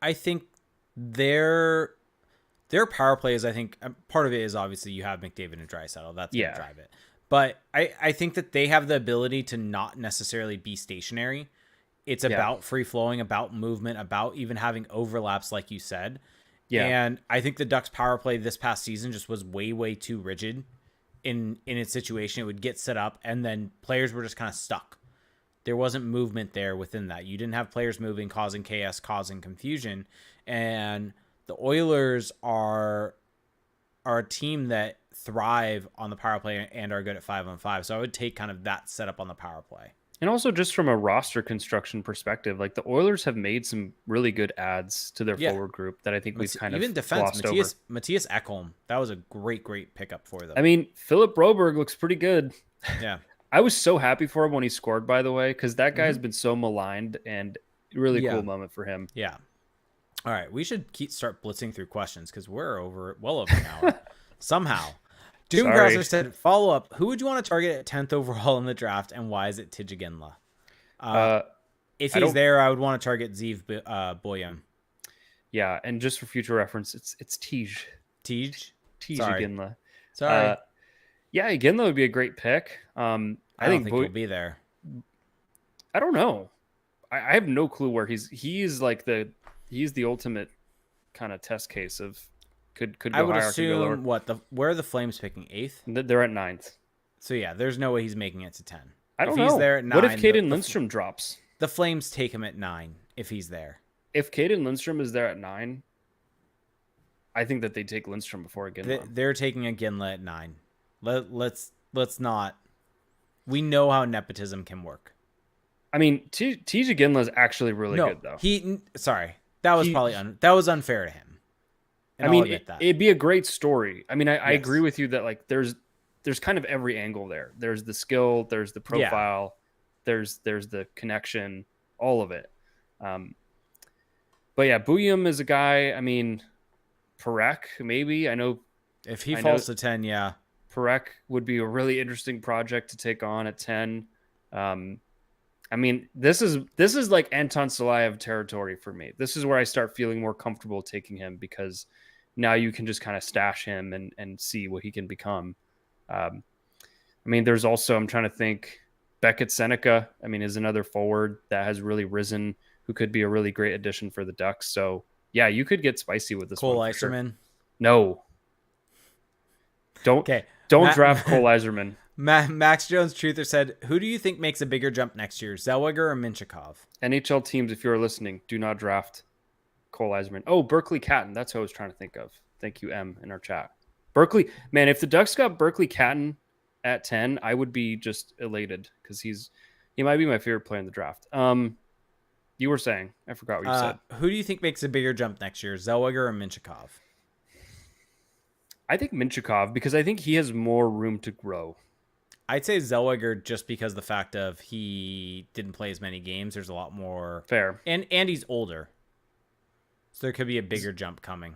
I think their power play is, I think part of it is obviously you have McDavid and Draisaitl. That's going to drive it. But I think that they have the ability to not necessarily be stationary. It's about free flowing, about movement, about even having overlaps, like you said. Yeah. And I think the Ducks power play this past season just was way, way too rigid in its situation. It would get set up and then players were just kind of stuck. There wasn't movement there within that. You didn't have players moving, causing chaos, causing confusion. And the Oilers are a team that thrive on the power play and are good at 5-on-5. So I would take kind of that setup on the power play. And also just from a roster construction perspective, like the Oilers have made some really good adds to their forward group that I think we've kind even of defense. glossed Matthias Ekholm, that was a great pickup for them. I mean, Philip Broberg looks pretty good. Yeah. I was so happy for him when he scored, by the way, because that guy has been so maligned, and really cool moment for him. Yeah. All right, we should start blitzing through questions because we're well over an hour. Somehow. Doom Grasser said, follow up, who would you want to target at 10th overall in the draft, and why is it Tijagindla? If he's there, I would want to target Zeev Boyum. Yeah, and just for future reference, it's Tej. Tijagindla. Sorry. Yeah, Iginla would be a great pick. I think he'll be there. I don't know. I have no clue where he's the ultimate kind of test case of could go I would higher, assume where are the Flames picking 8th? They're at 9th. So yeah, there's no way he's making it to 10. I don't know. He's there at 9, what if Caden Lindstrom drops? The Flames take him at 9 if he's there. If Caden Lindstrom is there at 9, I think that they take Lindstrom before Iginla. They're taking Iginla at 9. Let's not. We know how nepotism can work. I mean, Tej Iginla is actually really good though. That was unfair to him. I mean, it'd be a great story. I mean, I agree with you that like there's kind of every angle there. There's the skill, there's the profile, there's the connection, all of it. But yeah, Buyum is a guy. I mean, Parekh maybe. I know if he falls to 10, yeah. Parekh would be a really interesting project to take on at 10. I mean, this is like Anton Salayev territory for me. This is where I start feeling more comfortable taking him because now you can just kind of stash him and see what he can become. I mean, there's also, I'm trying to think, Beckett Seneca, I mean, is another forward that has really risen, who could be a really great addition for the Ducks. So yeah, you could get spicy with this Cole one. Eiserman. Sure. No. Don't draft Cole Eiserman. Max Jones Truther said, who do you think makes a bigger jump next year, Zellweger or Minchikov? NHL teams, if you're listening, do not draft Cole Eiserman. Oh, Berkeley Catton. That's who I was trying to think of. Thank you, M, in our chat. Berkeley, man, if the Ducks got Berkeley Catton at 10, I would be just elated because he might be my favorite player in the draft. You were saying, I forgot what you said. Who do you think makes a bigger jump next year, Zellweger or Minchikov? I think Minchikov because I think he has more room to grow. I'd say Zellweger just because the fact of he didn't play as many games. There's a lot more. Fair. And he's older. So there could be a bigger jump coming.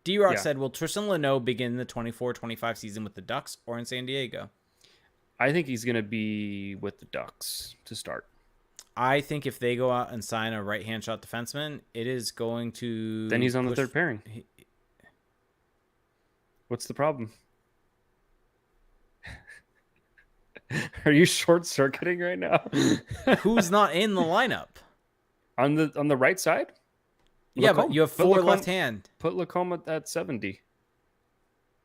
D-Rock said, will Tristan Leno begin the 24-25 season with the Ducks or in San Diego? I think he's going to be with the Ducks to start. I think if they go out and sign a right-hand shot defenseman, it is going to... Then he's on the third pairing. What's the problem? Are you short-circuiting right now? Who's not in the lineup? On the right side? Yeah, but you have 4 left hand. Put Lacombe at 70.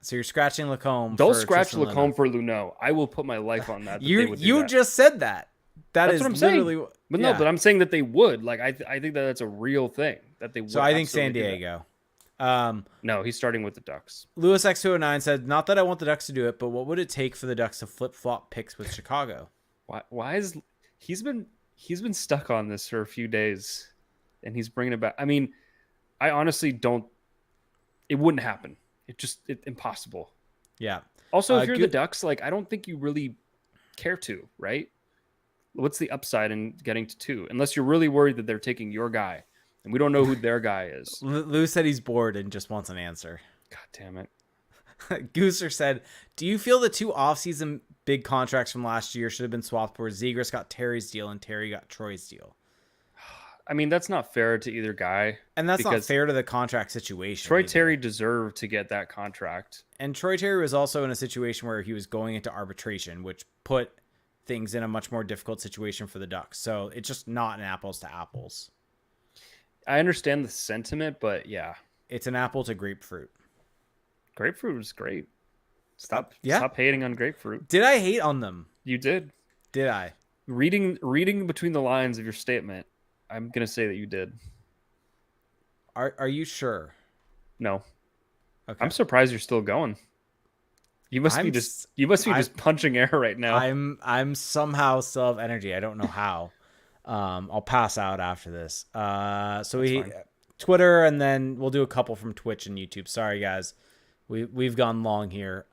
So you're scratching Lacombe. Don't scratch Lacombe for Luneau. I will put my life on that. You just said that. That's what I'm saying. But no, but I'm saying that they would. Like I think that's a real thing that they would. So I think San Diego. No, he's starting with the Ducks. Lewis X209 said, "Not that I want the Ducks to do it, but what would it take for the Ducks to flip flop picks with Chicago?" Why is he's been stuck on this for a few days, and he's bringing it back. I mean, I honestly don't. It wouldn't happen. It's impossible. Yeah. Also, if you're the Ducks, like I don't think you really care to, right? What's the upside in getting to 2? Unless you're really worried that they're taking your guy, and we don't know who their guy is. Lou said he's bored and just wants an answer. God damn it. Gooser said, "Do you feel the 2 offseason big contracts from last year should have been swapped where Zegras got Terry's deal and Terry got Troy's deal?" I mean, that's not fair to either guy. And that's not fair to the contract situation. Troy Terry deserved to get that contract. And Troy Terry was also in a situation where he was going into arbitration, which put things in a much more difficult situation for the Ducks. So it's just not an apples to apples. I understand the sentiment, but yeah. It's an apple to grapefruit. Grapefruit was great. Stop hating on grapefruit. Did I hate on them? You did. Did I? Reading between the lines of your statement, I'm going to say that you did. Are you sure? No. Okay. I'm surprised you're still going. You must be just punching air right now. I'm somehow still have energy. I don't know how. I'll pass out after this. Twitter, and then we'll do a couple from Twitch and YouTube. Sorry guys. We've gone long here.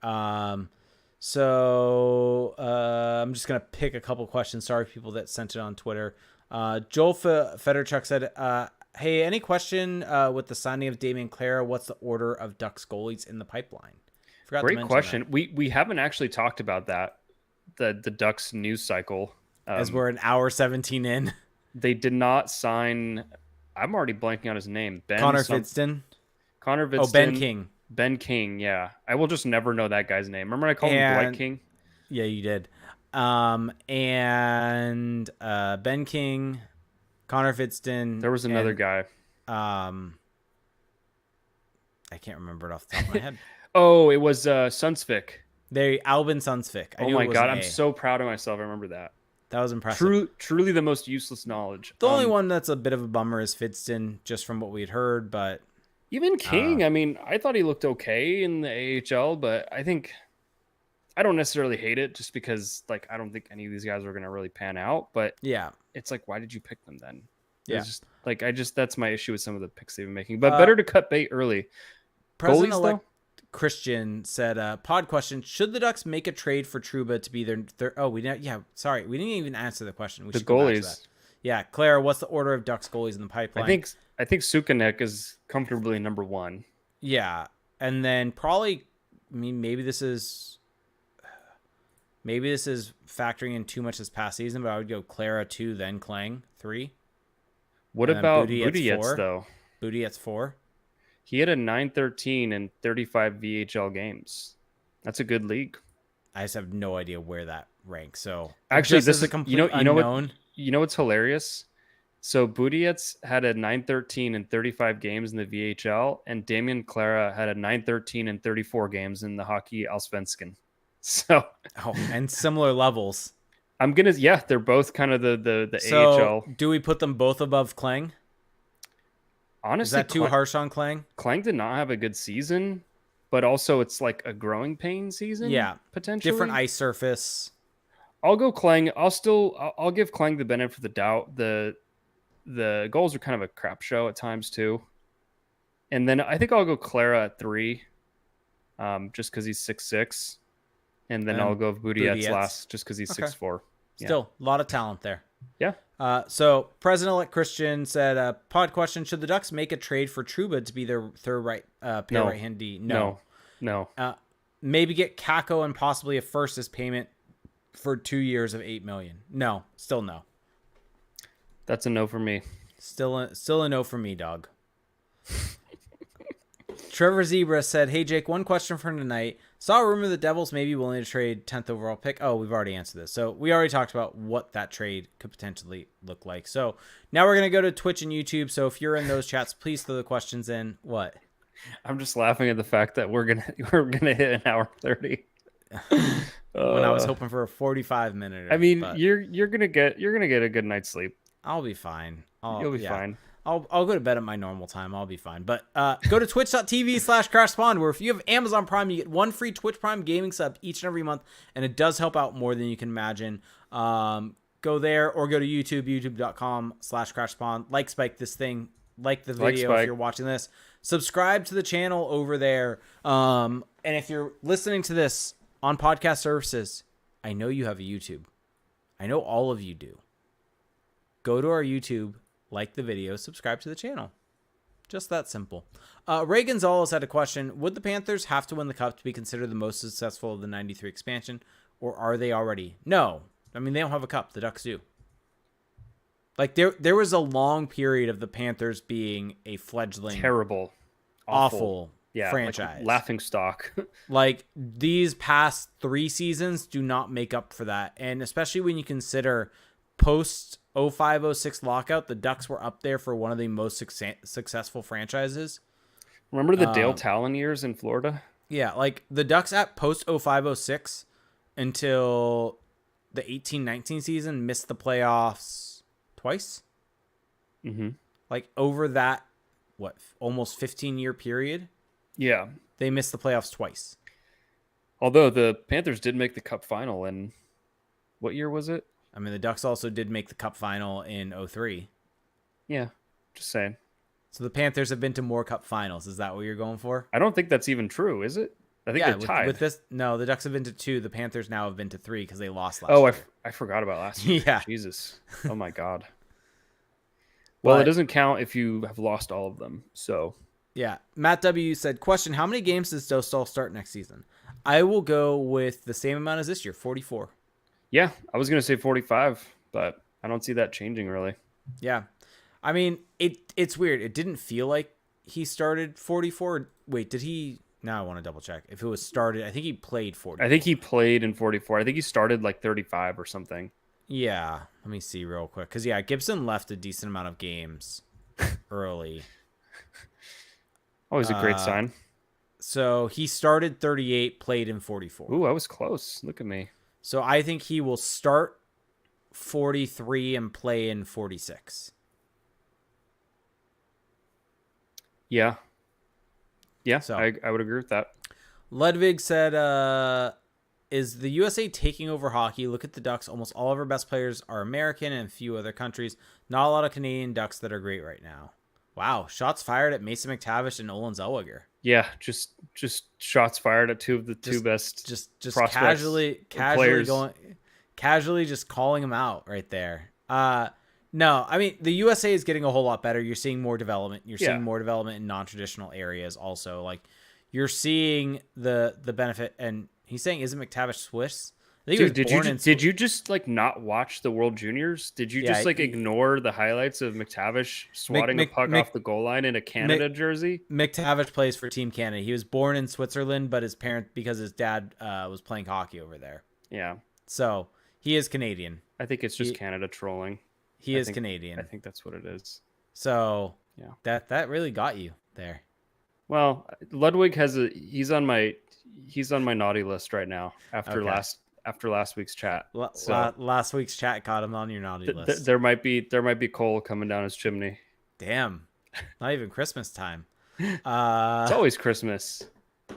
So I'm just going to pick a couple questions. Sorry, people that sent it on Twitter. Joel Federchuk said, "Hey, any question with the signing of Damian Clara? What's the order of Ducks goalies in the pipeline?" Great question. We haven't actually talked about that. The Ducks news cycle. As we're an hour 17 in. They did not sign. I'm already blanking on his name. Connor Fidston. Oh, Ben King. Ben King, yeah. I will just never know that guy's name. Remember when I called him Dwight King? Yeah, you did. Ben King, Connor Fidston. There was another guy. I can't remember it off the top of my head. Oh, it was Sunsvik. Albin Sunsvik. Oh my God, I'm so proud of myself. I remember that. That was impressive. Truly the most useless knowledge. The only one that's a bit of a bummer is Fidston, just from what we'd heard, but... Even King, I mean, I thought he looked okay in the AHL, but I don't necessarily hate it just because, like, I don't think any of these guys are going to really pan out, but yeah, it's like, why did you pick them then? Yeah. Just, like, that's my issue with some of the picks they've been making, but better to cut bait early. President-elect Christian said, pod question, should the Ducks make a trade for Trouba to be their we didn't even answer the question. We should go back to that. Yeah, Claire, what's the order of Ducks goalies in the pipeline? I think Sukanek is comfortably number 1. Yeah, and then probably, I mean, maybe this is factoring in too much this past season, but I would go Clara 2, then Klang 3. What about Boudietz though? Boudietz 4. He had a 913 and 35 VHL games. That's a good league. I just have no idea where that ranks. So actually, this is a complete unknown. You know what's hilarious? So Boudietz had a 913 and 35 games in the VHL, and Damian Clara had a 913 and 34 games in the Hockey Allsvenskan. So and similar levels. They're both kind of the so AHL. Do we put them both above Klang? Honestly, is that too harsh on Klang? Klang did not have a good season, but also it's like a growing pain season. Yeah, potentially different ice surface. I'll go Klang. I'll give Klang the benefit of the doubt. The goals are kind of a crap show at times too. And then I think I'll go Clara at 3, just because he's 6'6", and then I'll go Boudietz last just because he's 6'4". Still a lot of talent there. Yeah. So President-elect Christian said, pod question, should the Ducks make a trade for Trouba to be their third right-hand D? No. Maybe get Kako and possibly a first as payment for 2 years of $8 million. No, still no. That's a no for me. Still a no for me, dog. Trevor Zebra said, hey, Jake, one question for tonight. Saw a rumor the Devils may be willing to trade 10th overall pick. Oh, we've already answered this. So we already talked about what that trade could potentially look like. So now we're going to go to Twitch and YouTube. So if you're in those chats, please throw the questions in. What? I'm just laughing at the fact that we're gonna hit an hour 30. When I was hoping for a 45-minute. I mean, you're gonna get a good night's sleep. I'll be fine. You'll be fine. I'll go to bed at my normal time. I'll be fine. But go to twitch.tv/crashspawn, where if you have Amazon Prime, you get one free Twitch Prime gaming sub each and every month, and it does help out more than you can imagine. Go there or go to YouTube, youtube.com/crashspawn. Like Spike this thing. Like the video if you're watching this. Subscribe to the channel over there. And if you're listening to this on podcast services, I know you have a YouTube. I know all of you do. Go to our YouTube, like the video, subscribe to the channel. Just that simple. Ray Gonzalez had a question. Would the Panthers have to win the Cup to be considered the most successful of the 93 expansion, or are they already? No. I mean, they don't have a cup. The Ducks do. Like, there was a long period of the Panthers being a fledgling, terrible, awful franchise. Like laughing stock. Like, these past 3 seasons do not make up for that. And especially when you consider post 05-06 lockout, the Ducks were up there for one of the most successful franchises. Remember the Dale Talon years in Florida? Yeah, like the Ducks at post 05-06 until the 18-19 season missed the playoffs twice. Mm-hmm. Like over that, almost 15-year period? Yeah. They missed the playoffs twice. Although the Panthers did make the Cup final in, what year was it? I mean, the Ducks also did make the Cup final in 03. Yeah, just saying. So the Panthers have been to more Cup finals. Is that what you're going for? I don't think that's even true, is it? I think they're tied. With this, no, the Ducks have been to 2. The Panthers now have been to 3 because they lost last year. year. I forgot about last year. Yeah. Jesus. Oh, my God. Well, it doesn't count if you have lost all of them. So, yeah. Matt W. said, question, how many games does Dostal start next season? I will go with the same amount as this year, 44. Yeah, I was going to say 45, but I don't see that changing really. Yeah. I mean, it's weird. It didn't feel like he started 44. Wait, did he? Now I want to double check. If it was started, I think he played 40. I think he played in 44. I think he started like 35 or something. Yeah. Let me see real quick. Because, yeah, Gibson left a decent amount of games early. Always a great sign. So he started 38, played in 44. Ooh, I was close. Look at me. So I think he will start 43 and play in 46. Yeah. Yeah, so, I would agree with that. Ludwig said, is the USA taking over hockey? Look at the Ducks. Almost all of our best players are American and a few other countries. Not a lot of Canadian Ducks that are great right now. Wow. Shots fired at Mason McTavish and Olin Zellweger. Yeah, just shots fired at two of the two best just prospects, casually just calling them out right there. No, I mean, the USA is getting a whole lot better. You're seeing more development. You're seeing more development in non-traditional areas also. Like, you're seeing the benefit. And he's saying, isn't McTavish Swiss? I think did you just like not watch the World Juniors? Did you just ignore the highlights of McTavish swatting a puck off the goal line in a Canada jersey? McTavish plays for Team Canada. He was born in Switzerland, but because his dad was playing hockey over there. Yeah. So he is Canadian. I think it's just Canada trolling. He is Canadian. I think that's what it is. So yeah, that really got you there. Well, Ludwig he's on my naughty list right now after last week's chat. Last week's chat caught him on your naughty list. There might be coal coming down his chimney. Damn, not even Christmas time. It's always Christmas.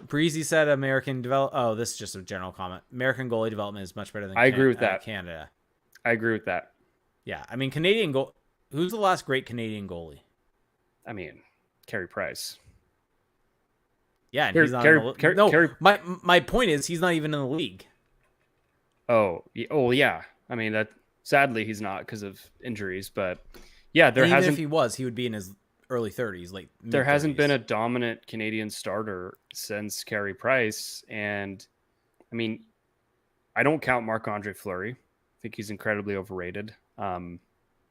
Breezy said Oh, this is just a general comment. American goalie development is much better than agree with that. Canada. I agree with that. Yeah, I mean, Canadian goal. Who's the last great Canadian goalie? I mean, Carey Price. Yeah, and he's not. My point is, he's not even in the league. Oh yeah. I mean, that sadly he's not because of injuries, but yeah, Even if he was, he would be in his early 30s, like mid-30s. There hasn't been a dominant Canadian starter since Carey Price, and I mean, I don't count Marc-Andre Fleury. I think he's incredibly overrated.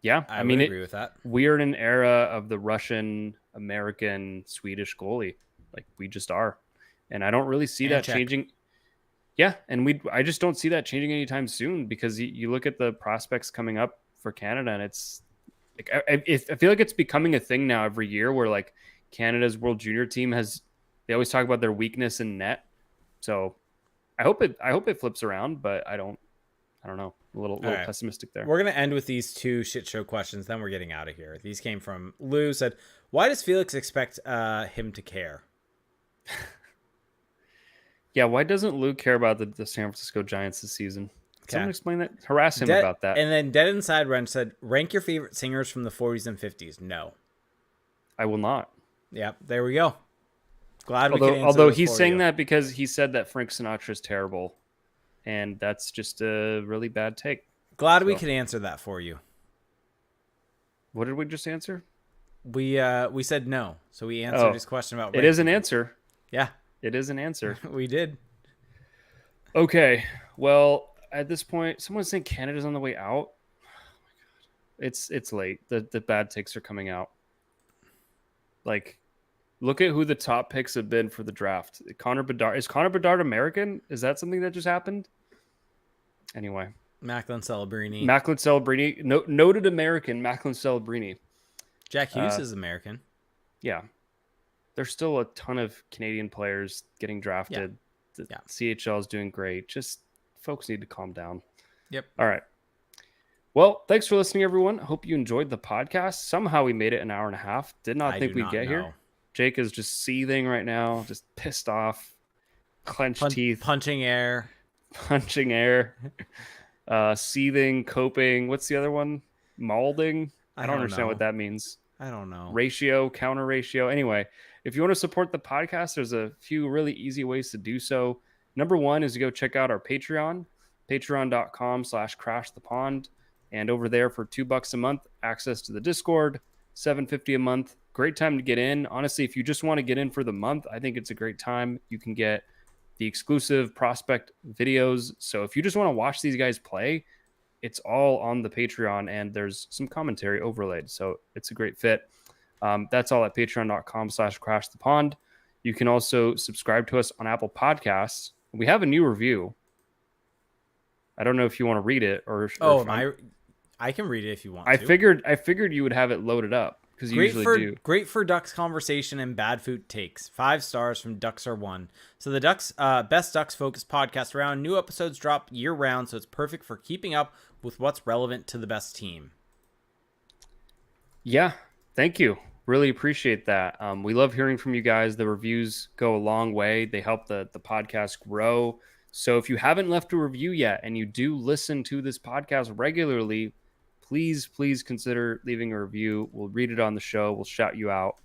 Yeah, I mean, agree with that. We're in an era of the Russian, American, Swedish goalie. Like, we just are. And I don't really see that changing. Yeah, and I just don't see that changing anytime soon, because you look at the prospects coming up for Canada, and it's like I feel like it's becoming a thing now every year where like Canada's World Junior team they always talk about their weakness in net. So I hope it flips around, but I don't I don't know, a little right. pessimistic there. We're going to end with these 2 shit show questions. Then we're getting out of here. These came from Lou. Said, why does Felix expect him to care? Yeah, why doesn't Lou care about the San Francisco Giants this season? Can someone explain that? Harass him about that. And then Dead Inside Wrench said, rank your favorite singers from the 40s and 50s. No. I will not. Yep, there we go. Glad although he's saying that because he said that Frank Sinatra is terrible, and that's just a really bad take. Glad we could answer that for you. What did we just answer? We said no, so we answered his question about ranking. It is an answer. Yeah, it is an answer. We did. Okay, well, at this point, someone's saying Canada's on the way out. Oh my god, it's late. The bad takes are coming out. Like, look at who the top picks have been for the draft. Connor Bedard. Is Connor Bedard American? Is that something that just happened? Anyway. Macklin Celebrini. Noted American Macklin Celebrini. Jack Hughes is American. Yeah. There's still a ton of Canadian players getting drafted. The CHL is doing great. Just folks need to calm down. Yep. All right. Well, thanks for listening, everyone. I hope you enjoyed the podcast. Somehow we made it an hour and a half. Did not think we'd get here. Jake is just seething right now, just pissed off, clenched teeth. Punching air. Seething, coping. What's the other one? Maulding? I don't understand what that means. I don't know. Ratio, counter ratio. Anyway, if you want to support the podcast, there's a few really easy ways to do so. Number one is to go check out our Patreon, patreon.com/crashthepond. And over there for $2 a month, access to the Discord, $7.50 a month. Great time to get in. Honestly, if you just want to get in for the month, I think it's a great time. You can get the exclusive prospect videos. So if you just want to watch these guys play, it's all on the Patreon, and there's some commentary overlaid. So it's a great fit. That's all at patreon.com/crashthepond. You can also subscribe to us on Apple Podcasts. We have a new review. I don't know if you want to read it or I can read it if you want to. I figured you would have it loaded up because you usually do. Great for Ducks conversation and bad food takes. 5 stars from Ducks Are One. So the Ducks best Ducks focused podcast around. New episodes drop year round, so it's perfect for keeping up with what's relevant to the best team. Yeah, thank you. Really appreciate that. We love hearing from you guys. The reviews go a long way. They help the podcast grow. So if you haven't left a review yet and you do listen to this podcast regularly, please consider leaving a review. We'll read it on the show. We'll shout you out.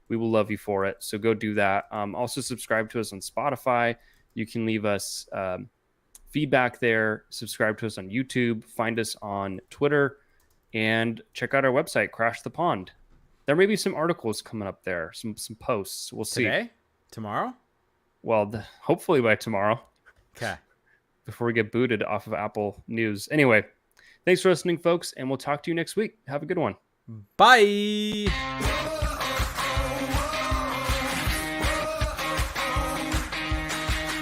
We will love you for it. So go do that. Also subscribe to us on Spotify. You can leave us feedback there. Subscribe to us on YouTube. Find us on Twitter. And check out our website, Crash the Pond. There may be some articles coming up there, some posts. We'll see. Today? Tomorrow? Well, hopefully by tomorrow. Okay. Before we get booted off of Apple News. Anyway, thanks for listening, folks, and we'll talk to you next week. Have a good one. Bye.